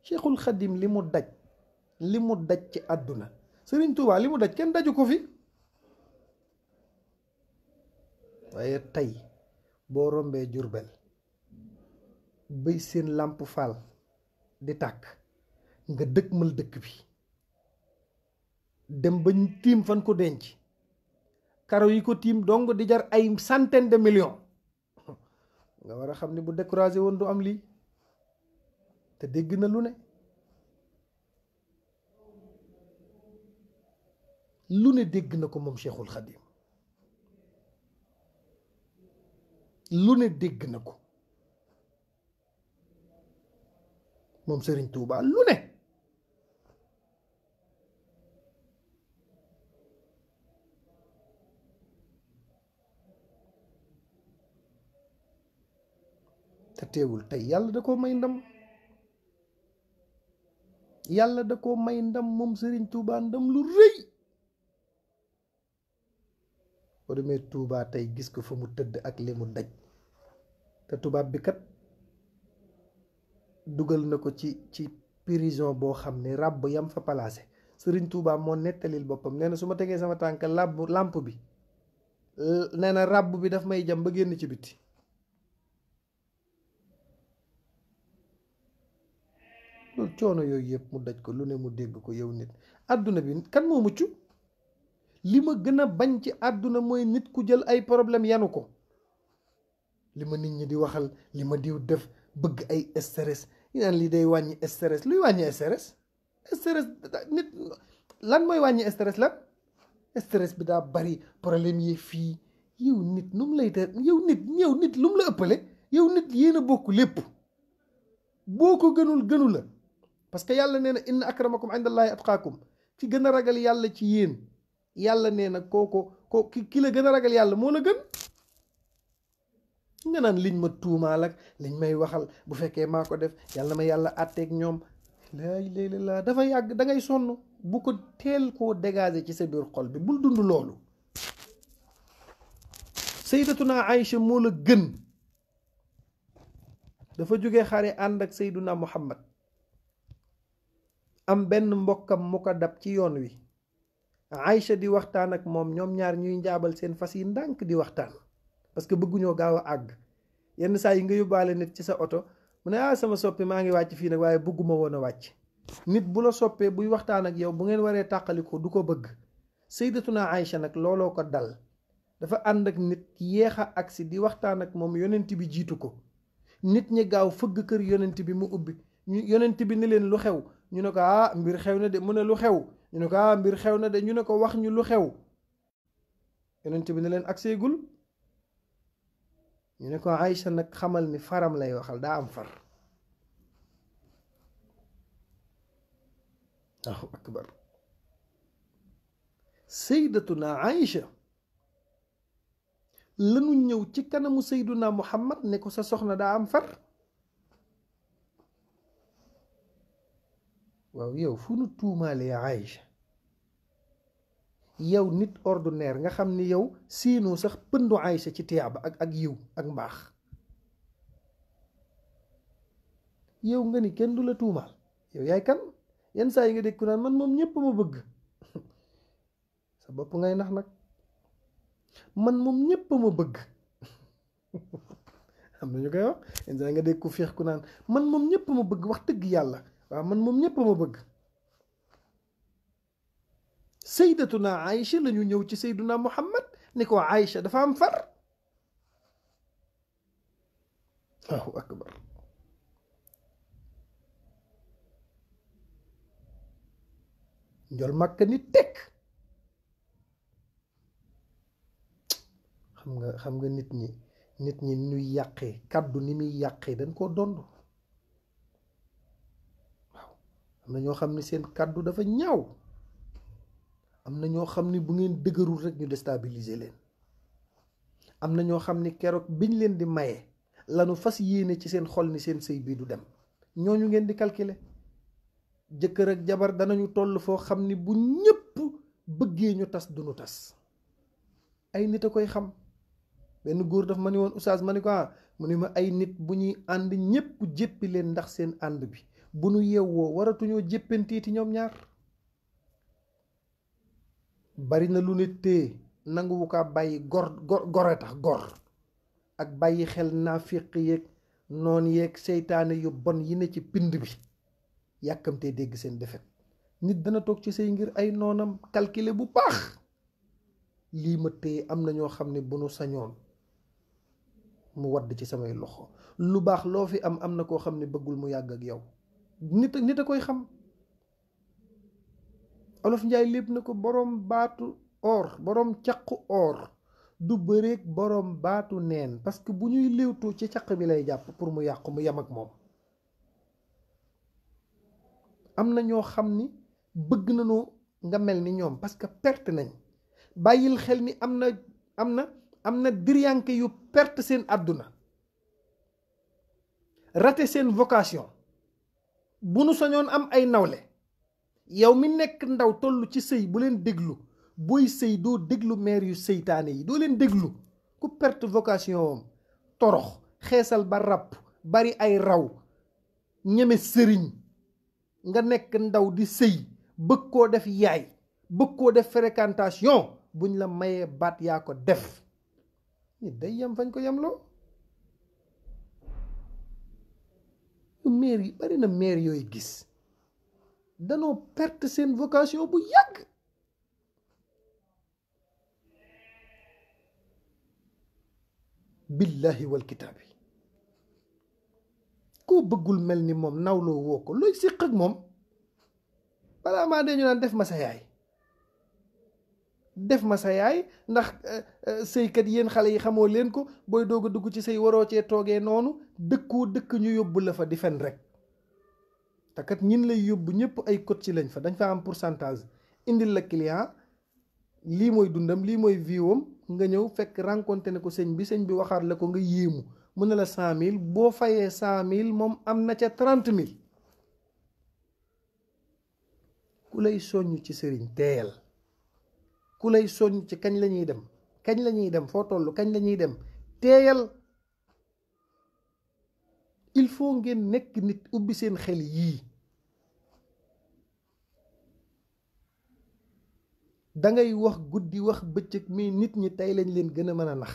Cheikhul Khadim li mu daj ci àdduna, Serigne Touba li mu daj kenn daju ko fi. waaye tey boo rombee Jurbel bay seen làmp faal di tàkk, nga dëkkmal dëkk bi, dem bañ tiim fan ko denc, karo yi ko tiim dong di jar ay centaine de millions, nga war a xam ne bu découragé woon du am lii. te dégg na lu ne dégg na ko moom Cheikhul Khadim, lu ne dégg na ko moom Serigne Touba, lu ne. te teewul tey yàlla da koo may ndam. yàlla da koo may ndam moom Serigne Touba, ndam lu rëy. boo demee Touba tey gis ko fa mu tëdd ak li mu daj. te tubaab bi kat dugal na ko ci prison boo xam ne ràbb yam fa placé. Serigne Touba moo nettalil boppam, nee na su ma tegee sama tànk làmp bi, nee na ràbb bi daf may jam ba génn ci biti. loolu coono yooyu yëpp mu daj ko, lu ne mu dégg ko. yow nit, àdduna bi kan moo mucc? li ma gën a bañ ci àdduna mooy nit ku jël ay problème yanu ko. li ma nit ñi di waxal, li ma diw def, bëgg ay stress. ñu naan lii day wàññi stress. luy wàññi stress? stress nit lan mooy wàññi stress lan? stress bi daa bari, problème yi fii. yow nit nu mu lay te yow nit lu mu la ëppale? yow nit yéen a bokk lépp. boo ko gënu la. parce que yàlla nee na inna akramakum indallahi atqaakum. ki gën a ragal yàlla ci yéen, yàlla nee na ki la gën a ragal yàlla moo la gën. nga naan liñ ma tuumaal ak liñ may waxal, bu fekkee maa ko def yàlla ma yàlla àtteeg ñoom. laa dafa yàgg, da ngay sonn. bu ko teel koo dégager ci sa biir xol bi, bul dund loolu. sayyidatuna Aïcha moo la gën. dafa jóge xare ànd ak Seyduna Muhammad, am benn mbokkam mu ko dab ci yoon wi. Aïcha di waxtaan ak moom, ñoom ñaar ñuy njaabal seen fas yi ndànk di waxtaan. parce que bëgguñoo gaaw a àgg. yenn saa yi nga yóbbaale nit ci sa oto mu ne sama soppi maa ngi wàcc fii nag waaye bëgguma woon a wàcc. nit bu la soppee buy waxtaan ak yow bu ngeen waree tàqaliko du ko bëgg. Sayyidatuna Aïcha nag looloo ko dal dafa ànd ak nit yéex a agsi di waxtaan ak moom yonent bi jiitu ko nit ñi gaaw fëgg kër yonent bi mu ubbi yonent bi ni leen lu xew ñu ne ko mbir xew na de mu ne lu xew ñu ne ko mbir xew na de ñu ne ko wax ñu lu xew yonent bi ne leen agseegul ñu ne ko Aïcha nag xamal ni faram lay waxal daa am far. Allahu akbar. Sayyidatuna Aïcha lanu ñëw ci kanamu Sayyiduna Muhammad ne ko sa soxna daa am far. waaw yow fu nu tuumaale Aïcha yow nit ordinaire nga xam ni yow siinoo sax pëndu Aïcha ci tiyaaba ak yiw ak mbaax yow nga ni kenn du la tuumaal yow yaay kan yenn saa yi nga dégg ku naan man moom ñépp ma bëgg sa bopp ngay nax nag man moom ñépp ma bëgg am na ñu koy wax yenn saa yi nga dégg ku féex ku naan man moom ñépp ma bëgg wax dëgg yàlla waaw man moom ñépp ma bëgg. Sayyidatuna Aïcha la ñu ñëw ci Sayyiduna Muhammad ni ko Aïcha dafa am far. Allahu akbar. njol Makka ni tekk xam nga nit ñi ñuy yàqee kàddu ni muy yàqee dañ koo dond waaw am na ñoo xam ne seen kàddu dafa ñaaw am na ñoo xam ne bu ngeen dëgërul rek ñu déstabiliser leen am na ñoo xam ne keroog biñ leen di maye lanu fas yéene ci seen xol ni seen sëy bii du dem ñooñu ngeen di calculer jëkkër ak jabar danañu toll foo xam ni bu ñëpp bëggee ñu tas duñu tas ay nit a koy xam benn góor daf ma ni woon oustaz ma ni ko mu ni ma ay nit bu ñuy ànd ñëpp jéppi leen ndax seen ànd bi bu nu yeewoo waratuñoo jéppantiiti ñoom ñaar bari na lu nit téye nanguwu kaa bàyyi gore tax gor ak bàyyi xel naafiq yeeg noon yeeg seytaane yu bon yi ne ci pind bi yàkkamtee dégg seen defet nit dana toog ci say ngir ay noonam calculer bu baax lii ma téye am na ñoo xam ne bu nu sañoon mu wadd ci samay loxo lu baax loo fi am na koo xam ne bëggul mu yàgg ak yow nit a koy xam olof njaay lépp na ko boroom baatu or boroom caqu or du bëreeg boroom baatu neen parce que bu ñuy léewtoo ci caq bi lay jàpp pour mu yàqu mu yem ak moom am na ñoo xam ni bëgg nañoo nga mel ni ñoom parce que perte nañ bàyyil xel ni am na diryanke yu perte seen àdduna raté seen vocation bu nu sañoon am ay nawle yow mi nekk ndaw toll ci sëy bu leen déglu booy sëy doo déglu meer yu seytaane yi doo leen déglu ku perte vocation am torox xeesal ba ràpp bari ay raw ñeme sëriñ nga nekk ndaw di sëy bëgg koo def yaay bëgg koo def fréquentation buñ la mayee baat yaa ko def nit day yem fañ ko yemloo meer yi bari na meer yooyu gis danoo perte seen vocation bu yàgg billahi wal kitaabi koo bëggul mel ni moom nawloo woo ko looy séq ak moom balaa maa dee ñu naan def ma sa yaay ndax sëykat yéen xale yi xamoo leen ko booy doog a dugg ci sëy waroo cee toogee noonu dëkk ñu yóbbu la fa di fen rek te kat ñin lay yóbbu ñëpp ay coach ci lañ fa dañ fa am pourcentage indil la client lii mooy dundam lii mooy viwam nga ñëw fekk rencontré ne ko sëñ bi waxaat la ko nga yéemu mu ne la 100 000 boo fayee 100 000 moom am na ca 30 000 ku lay soññ ci sëriñ teeyal ku lay soññ ci kañ la ñuy dem foo toll kañ la ñuy dem teeyal il faut ngeen nekk nit ubbi seen xel yii dangay wax guddi wax bëccëg mais nit ñi tey lañ leen gën a mën a nax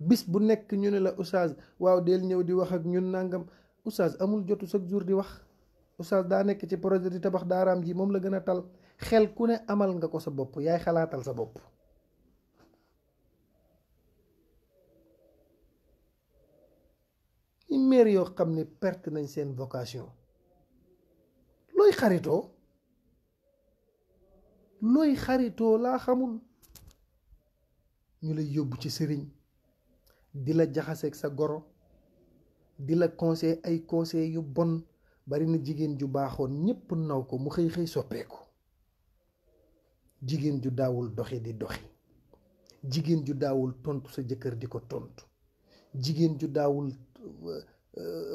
bis bu nekk ñu ne la oustaz waaw del ñëw di wax ak ñun nangam. oustaz amul jotu chaque jour di wax. oustaz daa nekk ci projet di tabax daaraam ji moom la gën a tal. xel ku ne amal nga ko sa bopp yaay xalaatal sa bopp. ñi maire yoo xam ne perte nañ seen vocation. looy xaritoo laa xamul. ñu lay yóbbu ci sëriñ di la jaxaseeg sa goro di la conseil ay conseil yu bon. bari na jigéen ju baaxoon ñépp naw ko mu xëy xëy soppeeku. jigéen ju daawul doxi di doxi. jigéen ju daawul tontu sa jëkkër di ko tontu. jigéen ju daawul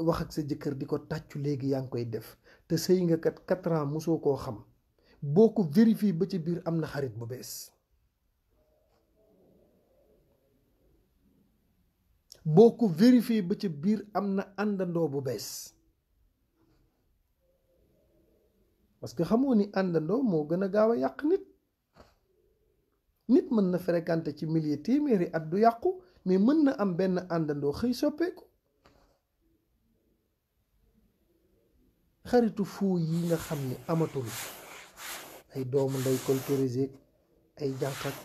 wax ak sa jëkkër di ko tàccu léegi yaa ngi koy def te sëy nga kat 4 ans mosoo koo xam boo ko vérifié ba ci biir am na xarit bu bees. boo ko vérifié ba ci biir am na àndandoo bu bees. parce que xamoo ni àndandoo moo gën a gaaw a yàq nit. nit mën na fréquenter ci milieu téeméeri at du yàqu mais mën na am benn àndandoo xëy soppeeku. xaritu fuu yi nga xam ni amatul ay doomu nday coltorisé ay jànqat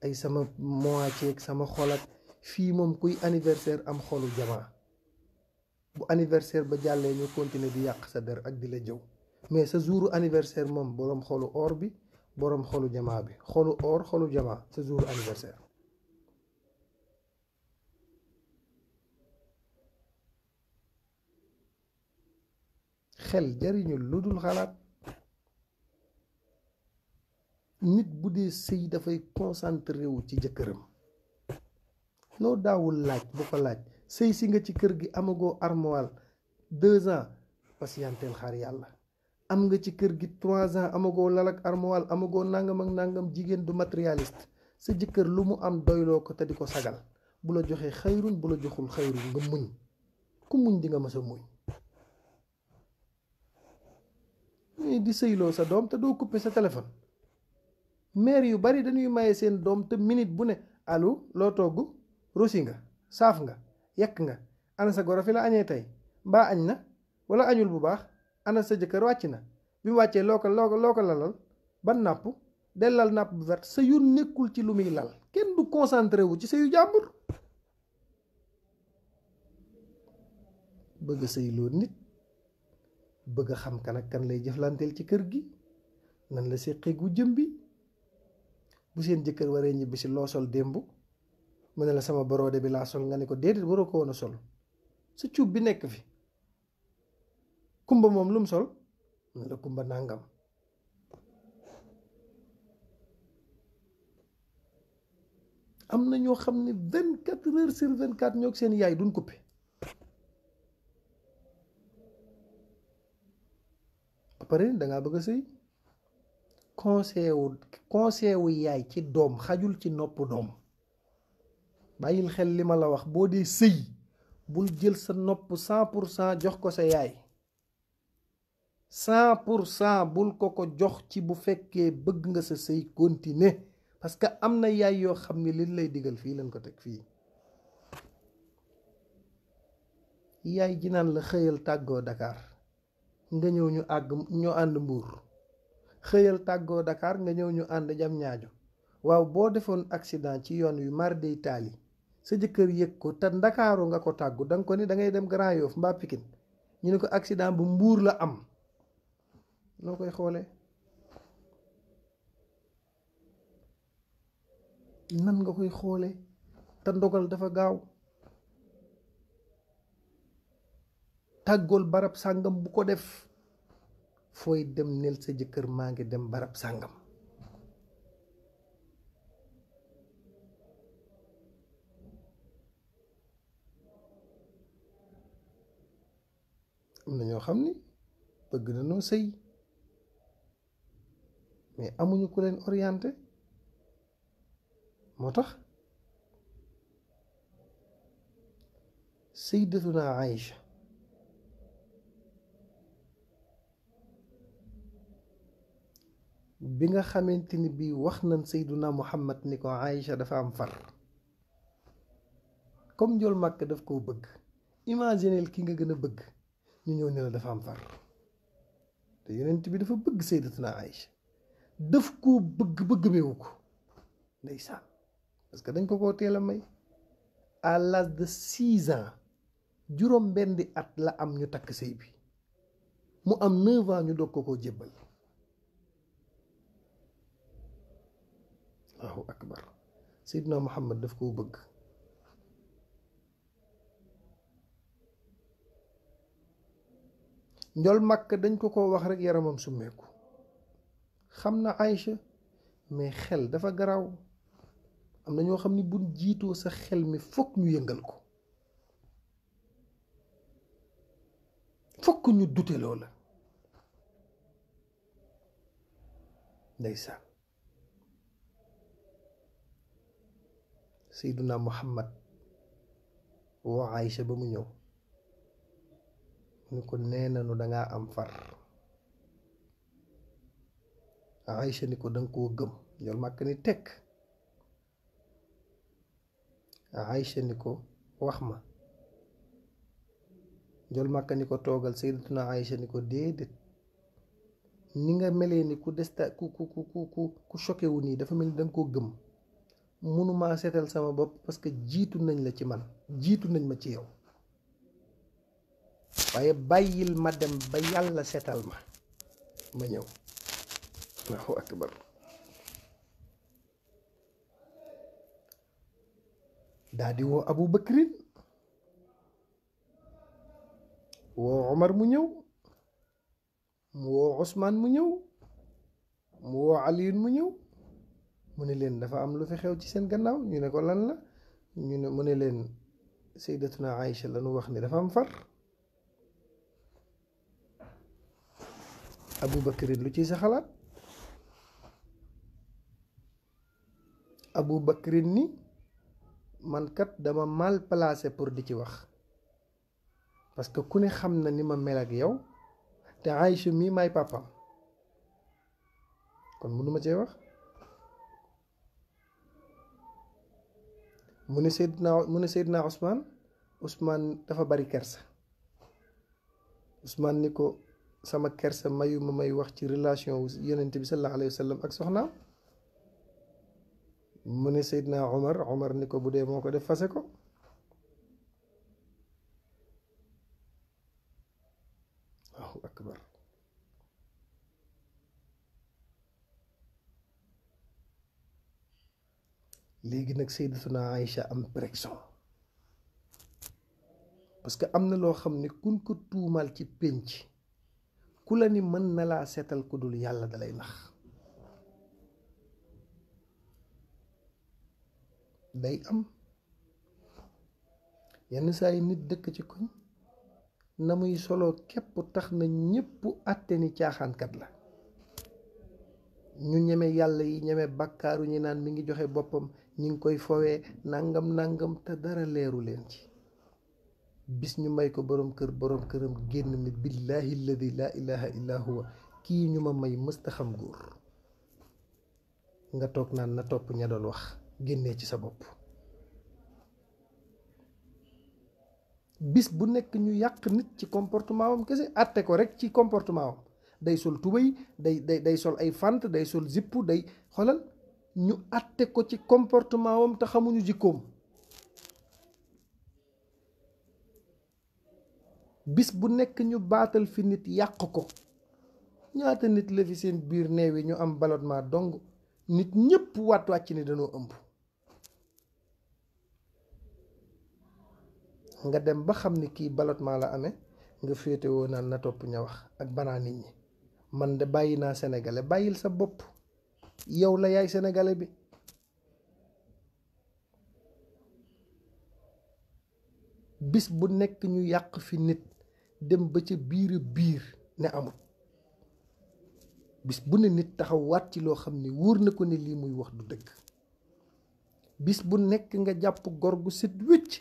ay sama moitié ak sama xolat fii moom kuy anniversaire am xolu jamaa bu anniversaire ba jàllee ñu continuer di yàq sa der ak di la jëw mais sa jouru anniversaire moom boroom xolu or bi boroom xolu jamaa bi xolu or xolu jamaa sa jouru anniversaire. xel jariñul lu dul xalaat. nit bu dee sëy dafay concentré wu ci jëkkëram. loo daawul laaj bu ko laaj sëy si nga ci kër gi amagoo armoire 2 ans patienteel xaar yàlla. am nga ci kër gi 3 ans amagoo lal ak armoire amagoo nangam ak nangam jigéen du matérialiste sa jëkkër lu mu am doyloo ko te di ko sagal bu la joxee xayrun bu la joxul xayrun nga muñ ku muñ di nga mës a muñ. mais di sëyloo sa doom te doo couper sa téléphone. mère yu bari dañuy maye seen doom te minute bu ne allo loo togg rosi nga saaf nga yekk nga ana sa goro fi la añee tey mbaa añ na wala añul bu baax ana sa jëkkër wàcc na bi mu wàccee loo ko lalal ban nàpp dellal nàpp bu vert sa yu nekkul ci lu muy lal kenn du concentré wu ci sëyu jàmbur. bëgg sëyloo nit bëgg a xam kan ak kan lay jëflanteel ci kër gi nan la séqee gu jëm bi bu seen jëkkër waree ñibbi si loo sol démb mu ne la sama borode bi laa sol nga ne ko déedéet waroo ko woon a sol sa cuub bi nekk fi kumba moom lu mu sol mu ne la kumba nàngam. am na ñoo xam ne 24 heures sur 24 ñoo seen yaay duñ coupé. ba pare dangaa bëgg a sëy conseil wu yaay ci doom xajul ci nopp doom. bàyyil xel li ma la wax boo dee sëy bul jël sa nopp 100% jox ko sa yaay 100% bul ko jox ci bu fekkee bëgg nga sa sëy continuer parce que am na yaay yoo xam ne liñ lay digal fii lañ ko teg fii. yaay ji naan la xëyal tàggoo Dakar nga ñëw ñu ànd Mbuur xëyal tàggoo Dakar nga ñëw ñu ànd jam ñaajo waaw boo defoon accident ci yoon wi mar day taali sa jëkkër yëg ko te ndakaaru nga ko tàggu danga ko ni da ngay dem Grand Yoff mbaa Pikine ñu ne ko accident bu Mbuur la am noo koy xoolee. nan nga koy xoolee te ndogal dafa gaaw. tàggool barab sàngam bu ko def fooy dem nel sa jëkkër maa ngi dem barab sàngam. am na ñoo xam ni bëgg na noo sëy mais amuñu ku leen orienté moo tax sayyidatuna Aïcha bi nga xamante ni bii wax nañ Seyduna Muhammad ni ko Aïcha dafa am far comme njool màkk daf koo bëgg, imagineel ki nga gën a bëgg ñu ñëw ne la dafa am far. te yonent bi dafa bëgg sayyidatuna Aïcha, daf koo bëgg meewu ko ndeysaan, parce que dañ ko teel a may à l'âge de 6 ans, juróom benn at la am ñu takk sëy bi, mu am 9 ans ñu doog ko jébbal. Allahu akbar. Seydina Muhammad daf koo bëgg. njol màkk dañ ko wax rek yaramam summeeku. xam na Aïcha mais xel dafa garaaw. am na ñoo xam ni buñ jiitoo sa xel mi fokk ñu yëngal ko, fokk ñu dute loola. ndeysaan. Seydina Muhammad woo Aïcha ba mu ñëw ni ko nee nanu dangaa am far. Aïcha ni ko danga koo gëm. njol màkk ni tekk. Aïcha ni ko wax ma. njol màkk ni ko toogal. Sayyidatuna Aïcha ni ko déedéet, ni nga melee ni ku desta ku choqué wu nii dafa mel ni danga koo gëm. mënumaa seetal sama bopp parce que jiitu nañ la ci man, jiitu nañ ma ci yow, waaye bàyyil ma dem ba yàlla seetal ma ñëw. Allahu akbar. daa di woo Abu Bakrin, woo Omar mu ñëw, mu woo Ousmane mu ñëw, mu woo Aliyun mu ñëw. mu ne leen dafa am lu fi xew ci seen gannaaw. ñu ne ko lan la? mu ne leen Sayyidatuna Aïcha la nu wax ni dafa am far. Abu Bakrin lu ci sa xalaat? Abu Bakrin ni man kat dama mal placé pour di ci wax, parce que ku ne xam na ni ma mel ak yow, te Aïcha mii may papam, kon mënuma cee wax. mu ne Seydina Ousmane dafa bari kersa. Ousmane ni ko sama kersa mayu ma may wax ci relation wu yonent bi sallallahu alayhi wa sallam ak soxnaam. mu ne Seydina Omar ni ko bu dee moo ko def fase ko. Allahu akbar. léegi nag Sayyidatuna Aïcha am pression, parce que am na loo xam ne kuñ ko tuumal ci pénc, ku la ni mën na laa seetal ku dul yàlla dalay nax. day am yenn saa yi nit dëkk ci koñ, na muy solo képp tax na ñépp àtte ni caaxaankat la. ñu ñeme yàlla yi ñeme bàkkaaru ñi naan mi ngi joxe boppam, ñi ngi koy fowee nangam te dara leeru leen ci. bis ñu may ko boroom këram génn ni billahi alladi laa ilaha illa huwa, kii ñu ma may mësta xam góor. nga toog naan na topp ña doon wax, génnee ci sa bopp. bis bu nekk ñu yàq nit ci comportement am kese, àtte ko rek ci comportement am. day sol tubéy, day sol ay fant, day sol zippu, day xolal, ñu àtte ko ci comportement am te xamuñu jikkoom. bis bu nekk ñu baatal fi nit yàq ko. ñaata nit la fi seen biir neew yi ñu am ballonnement dong, nit ñépp wàcc ni dañoo ëmb. nga dem ba xam ni kii ballonnement la amee, nga féetewoo naan na topp ña wax ak banaa nit ñi. man de bàyyi naa sénégalais. bàyyil sa bopp, yow la yaay sénégalais bi. bis bu nekk ñu yàq fi nit dem ba ca biir ne amul. bis bu ne nit taxaw waat ci loo xam ne wóor na ko ne lii muy wax du dëgg. bis bu nekk nga jàpp gor gu set wécc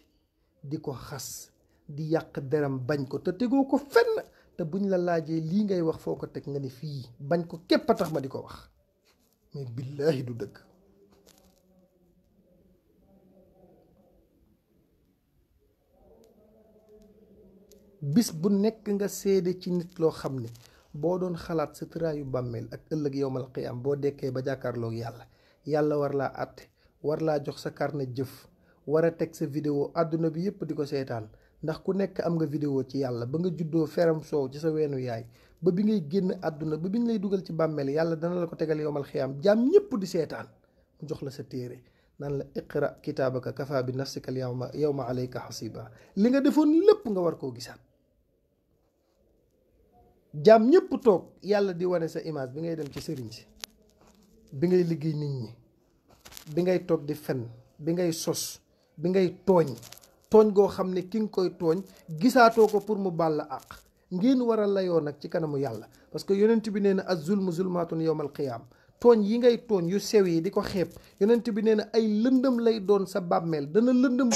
di ko xas, di yàq deram, bañ ko te tegoo ko fenn. te buñ la laajee lii ngay wax foo ko teg nga ne fii, bañ ko képp a tax ma di ko wax, mais billaahi du dëgg. bis bu nekk nga seede ci nit loo xam ne boo doon xalaat sa tëraayu bàmmeel ak ëllëg yowmal qiyaam boo dekkee ba jàkkaarloog yàlla war laa àtte war laa jox sa carnet jëf war a teg sa vidéo àdduna bi yépp di ko seetaan ndax ku nekk am nga vidéo ci yàlla ba nga juddoo feram soow ci sa weenu yaay ba bi ngay génn àdduna ba bi ñu lay dugal ci bàmmeel yàlla dana la ko tegal yowmal qiyaam jaam ñépp di seetaan mu jox la sa téere naan la iqra kitaabaka kafa bi nafsika al yawma alayka hasiba li nga defoon lépp nga war koo gisaat jaam ñépp toog yàlla di wane sa image bi ngay dem ci sëriñ si bi ngay liggéey nit ñi bi ngay toog di fen bi ngay sos bi ngay tooñ goo xam ne ki nga koy tooñ gisaatoo ko pour mu baal la àq ngeen war a layoo nag ci kanamu yàlla parce que yonent bi nee na az-zulmu zulmaatun yawmal qiyaam tooñ yi ngay tooñ yu sew yi di ko xeeb yonent bi nee na ay lëndëm lay doon sa bàmmeel dana lëndëm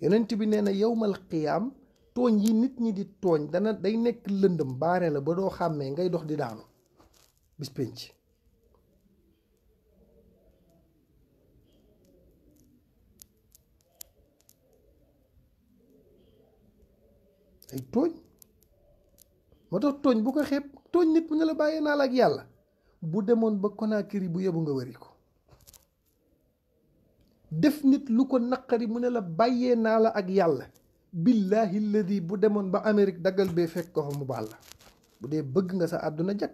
yonent bi nee na yawmal qiyaam tooñ yi nit ñi di tooñ day nekk lëndëm baare la ba doo xàmmee ngay dox di daanu bis pénc ay tooñ moo tax tooñ bu ko xeeb tooñ nit mu ne la bàyyee naa la ak yàlla bu demoon ba Conakry bu yebu nga wëri ko def nit lu ko naqari mu ne la bàyyee naa la ak yàlla billahi alladi bu demoon ba Amérique daggal bee fekk ko fa mu baal la bu dee bëgg nga sa àdduna jag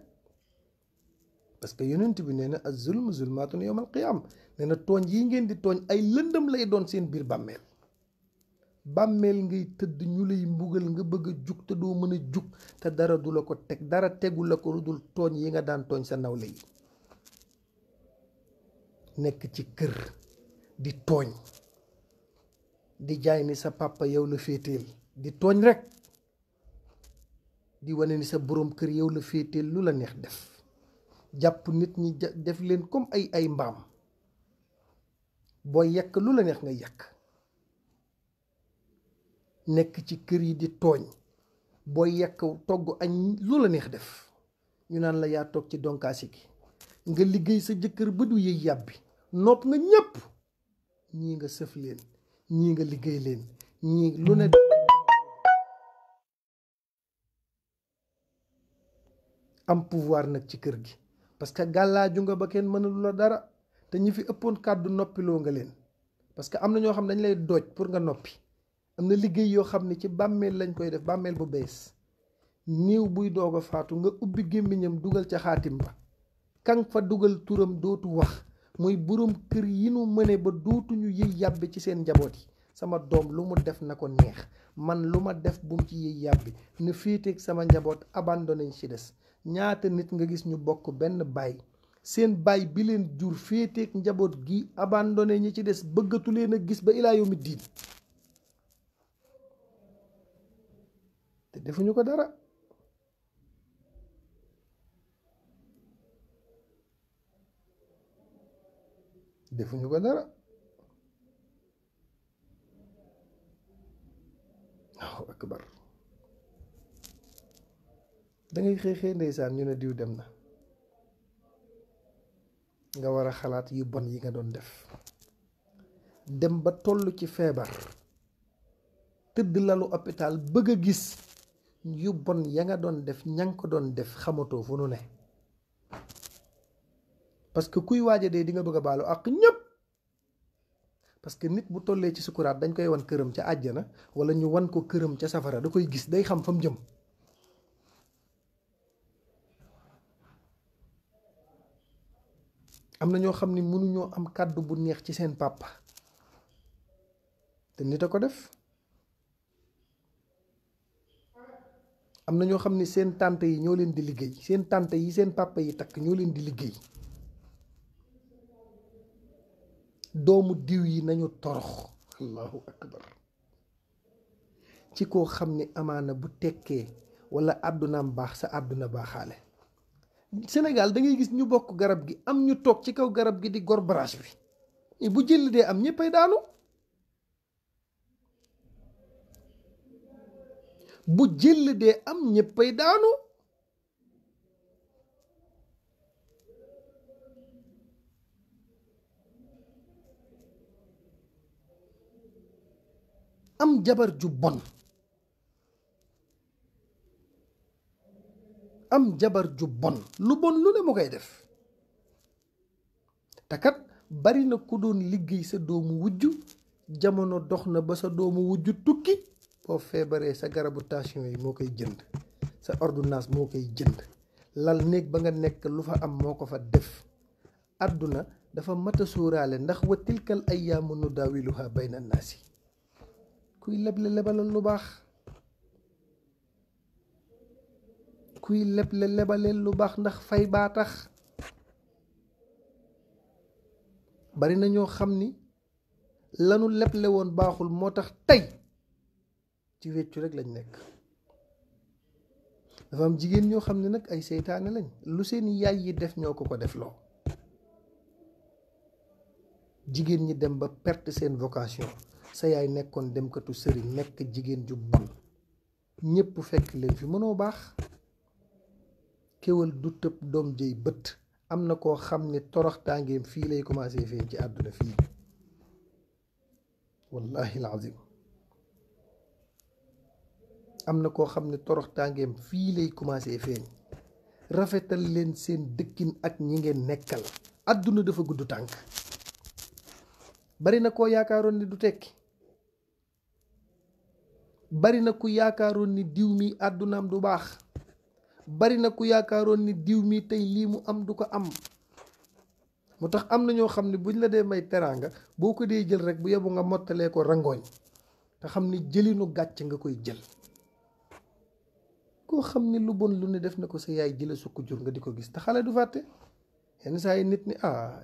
parce que yonent bi nee na az-zulmu zulmaatun yawmal qiyaam nee na tooñ yi ngeen di tooñ ay lëndëm lay doon seen biir bàmmeel ngay tëdd ñu lay mbugal nga bëgg a jug te doo mën a jug te dara du la ko teg dara tegu la ko lu dul tooñ yi nga daan tooñ sa nawle yi nekk ci kër di tooñ di jaay ni sa papa yow la féeteel di tooñ rek di wane ni sa boroom kër yow la féeteel lu la neex def jàpp nit ñi def leen comme ay mbaam booy yekk lu la neex nga yekk nekk ci kër yi di tooñ booy yekk togg añ lu la neex def ñu naan la yaa toog ci donkaasi gi nga liggéey sa jëkkër ba du yëy yàbbi nopp nga ñépp ñii nga sëf leen ñii nga liggéey leen ñii lu ne am pouvoir nag ci kër gi parce que gàllaaju nga ba kenn mënalu la dara te ñi fi ëppoon kàddu noppiloo nga leen parce que am na ñoo xam ne dañ lay dooj pour nga noppi am na liggéey yoo xam ne ci bàmmeel lañ koy def bàmmeel bu bees néew buy doog a faatu nga ubbi gémmiñam dugal ca xaatim ba kan fa dugal turam dootu wax muy boroom kër yi nu mëne ba dootuñu yëy yàbbi ci seen njaboot yi sama doom lu mu def na ko neex man lu ma def bum ci yëy yàbbi na féeteeg sama njaboot abandonné ci des ñaata nit nga gis ñu bokk benn baay seen baay bi leen jur féeteeg njaboot gi abandonné ñi ci des bëggatu leen a gis ba ilaa yawmi diin te defuñu ko dara defuñu ko dara waaw akbar dangay xëy ndeysaan ñu ne diw dem na nga war a xalaat yu bon yi nga doon def dem ba toll ci feebar tëdd lalu hôpital bëgg a gis yu bon ya nga doon def ña nga ko doon def xamatoo fu nu ne parce que kuy waaja dee di nga bëgg a baalu ak ñépp parce que nit bu tollee ci sukuraat dañ koy wan këram ca àjjana wala ñu wan ko këram ca safara da koy gis day xam fa mu jëm am na ñoo xam ne mënuñoo am kàddu bu neex ci seen papa te nit a ko def am na ñoo xam ne seen tante yi ñoo leen di liggéey seen tante yi seen papa yi takk ñoo leen di liggéey doomu diw yi nañu torox allahu akbar ci koo xam ne amaana bu tekkee wala àddunaam baax sa àdduna baaxaale Sénégal da ngay gis ñu bokk garab gi am ñu toog ci kaw garab gi di gor branche bi bu jël dee am ñëppay daanu bu jël dee am ñëppay daanu am jabar ju bon, am jabar ju bon lu bon lu ne mu koy def. te kat bari na ku doon liggéey sa doomu wujju, jamono dox na ba sa doomu wujju tukki, boo feebaree sa garabu tension yi moo koy jënd, sa ordonnance moo koy jënd, lal néeg ba nga nekk lu fa am moo ko fa def. àdduna dafa mat a sóoraale, ndax wa tilkal ayyaamu nudaawiluhaa bayna naasi. kuy leble lebalal lu baax, kuy leble lebaleel lu baax, ndax fay baa tax. bari na ñoo xam ni lanu leble woon baaxul, moo tax tey ci wéccu rek lañ nekk. dafa am jigéen ñoo xam ne nag ay seytaane lañ, lu seen yaay yi def ñoo ko def loo. jigéen ñi dem ba perte seen vocation, sa yaay nekkoon dem katu sëriñ, nekk jigéen ju bon, ñépp fekk leen fi, mënoo baax. kéwal du tëb doom jëy bët. am na koo xam ne toroxtaangeem fii lay commencé feeñ ci àdduna fii, wallahi alazim. am na koo xam ne toroxtaangeem fii lay commencé feeñ. rafetal leen seen dëkkin ak ñi ngeen nekkal. àdduna dafa gudd tànk. bari na koo yaakaaroon ni du tekki, bari na ku yaakaaroon ni diw mi àddunaam du baax, bari na ku yaakaaroon ni diw mi tey lii mu am du ko am. moo tax am na ñoo xam ne buñ la dee may teraanga, boo ko dee jël rek bu yebu nga mottalee ko rangooñ, te xam ni jëlinu gàcc nga koy jël. koo xam ni lu bon lu ne def na ko sa yaay jële sukk jur nga di ko gis, te xale du fàtte. yenn saa yi nit ni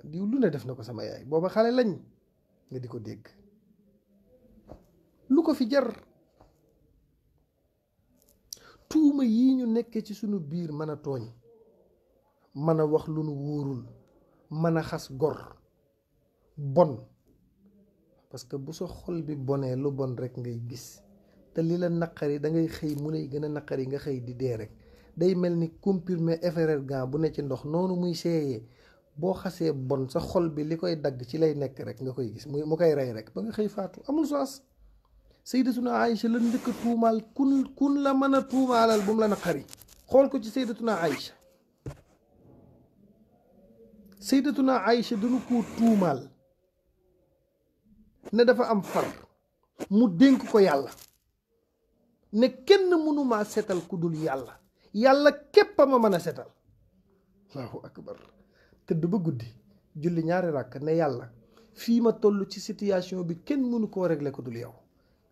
diw lu ne def na ko sama yaay, booba xale lañ nga di ko dégg. lu ko fi jar? tuuma yi ñu nekkee ci sunu biir, mën a tooñ, mën a wax lu nu wóorul, mën a xas gor, bon. parce que bu sa xol bi bonee lu bon rek ngay gis, te li la naqari da ngay xëy mu lay gën a naqari, nga xëy di dee rek. day mel ni comprimé efferalgan bu ne ci ndox, noonu muy seeyee. boo xasee bon sa xol bi li koy dagg ci lay nekk rek nga koy gis, mu koy rey rek ba nga xëy faatu. amul sens. Sayyidatuna Aïcha la njëkk a tuumaal, kun la mën a tuumaalal bu mu la naqari. xool ko ci Sayyidatuna Aïcha. Sayyidatuna Aïcha dañu ko tuumaal ne dafa am far, mu dénk ko yàlla ne kenn mënumaa setal ku dul yàlla, yàlla képp a ma mën a setal. allahu akbar. tëdd ba guddi julli 2 ràkk ne yàlla, fii ma toll ci situation bi kenn mënu koo régler ku dul yow.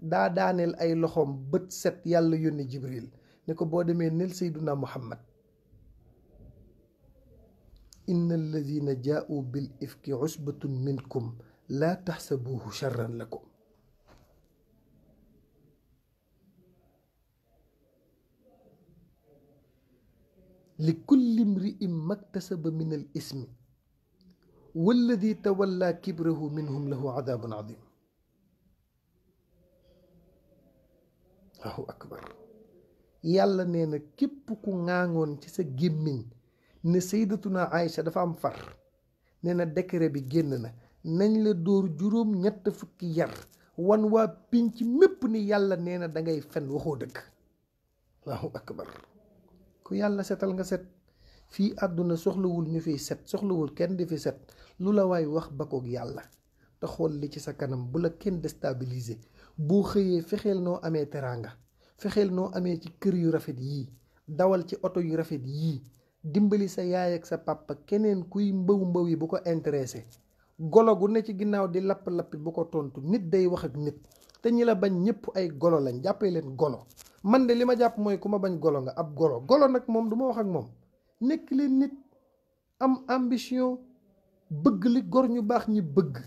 daa daaneel ay loxoom, bët set, yàlla yónni Jibril ne ko boo demee nel Sayyiduna Muhammad, inna alladina jaa'u bil ifki usbatun minkum laa taxsabuhu charran lakum. li kulli mri'in maktasaba min al ismi walladi tawalla kibrahu minhum lahu adabun adim. allahu akbar. yàlla nee na képp ku ŋaangoon ci sa gémmiñ ne Sayyidatuna Aïcha dafa am far, nee na décret bi génn na, nañ la dóor 7 fukki yar, wan waa pinc mépp ni yàlla nee na dangay fen, waxoo dëgg. allahu akbar. ku yàlla setal nga set. fii àdduna soxlawul ñu fiy set, soxlawul kenn di fi set. lu la waay wax bakoog yàlla, te xool li ci sa kanam, bu la kenn déstabiliser. boo xëyee fexeel noo amee teraanga, fexeel noo amee ci kër yu rafet yii, dawal ci oto yu rafet yii, dimbali sa yaay ak sa papa. keneen kuy mbaw yi bu ko intéressé. golo gu ne ci ginnaaw di lapp-lappi bu ko tontu. nit day wax ak nit, te ñi la bañ ñëpp ay golo lañ. jàppee leen golo. man de li ma jàpp mooy ku ma bañ golo nga ab golo. golo nag moom du ma wax ak moom. nekk leen nit, am ambition, bëgg li gor ñu baax ñi bëgg.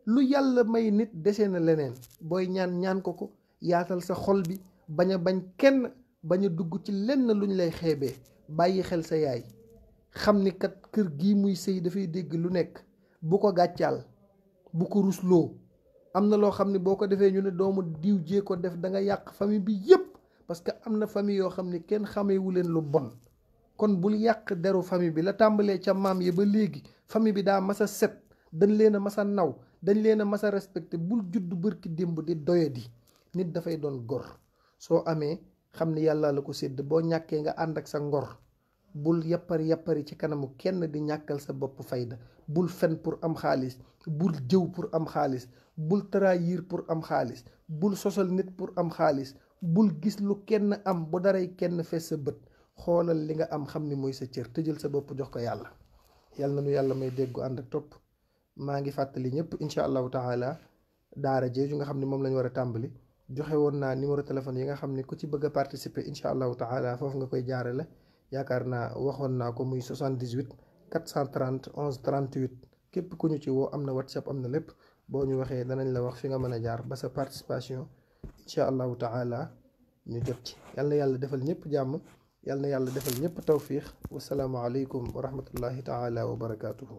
lu yàlla may nit dese na leneen. booy ñaan ko yaatal sa xol bi, bañ a bañ kenn, bañ a dugg ci lenn luñ lay xeebee. bàyyi xel sa yaay, xam ni kat kër gii muy sëy dafay dégg lu nekk. bu ko gàccaal, bu ko rusloo. am na loo xam ne boo ko defee ñu ne doomu diw jee ko def, da nga yàq famille bi yépp. parce que am na famille yoo xam ne kenn xameewu leen lu bon. kon bul yàq deru famille bi. la tàmbalee ca maam yi ba léegi famille bi daa mas a set, dañ leen a mas a naw, dañ leen a mas a respecté. bul judd bërki démb di doyadi, nit dafay doon gor soo amee xam ni yàlla la ko sédd boo ñàkkee nga ànd ak sa ngor bul yappari ci kanamu kenn di ñàkkal sa bopp fayda bul fen pour am xaalis bul jëw pour am xaalis bul trahir pour am xaalis bul sosal nit pour am xaalis bul gis lu kenn am bu daray kenn fees sa bët xoolal li nga am xam ni mooy sa cër tëjal sa bopp jox ko yàlla. yàlla na nu yàlla may déggu ànd ak topp. maa ngi fàttali ñëpp incha allahu taala daara jeeju nga xam ne moom lañu war a tàmbali joxe woon naa numéro téléphone yi nga xam ne ku ci bëgg a participer incha allahu taala foofu nga koy jaarale yaakaar naa waxoon naa ko muy 78 430 11 38 képp ku ñu ci woo am na whatsapp am na lépp boo ñu waxee danañ la wax fi nga mën a jaar ba sa participation incha allahu taala ñu jot ci. yal na yàlla defal ñëpp jàmm yal na yàlla defal ñëpp tawfiix wasalaamu aleykum wa rahmatullahi taala wa barakaatuhu.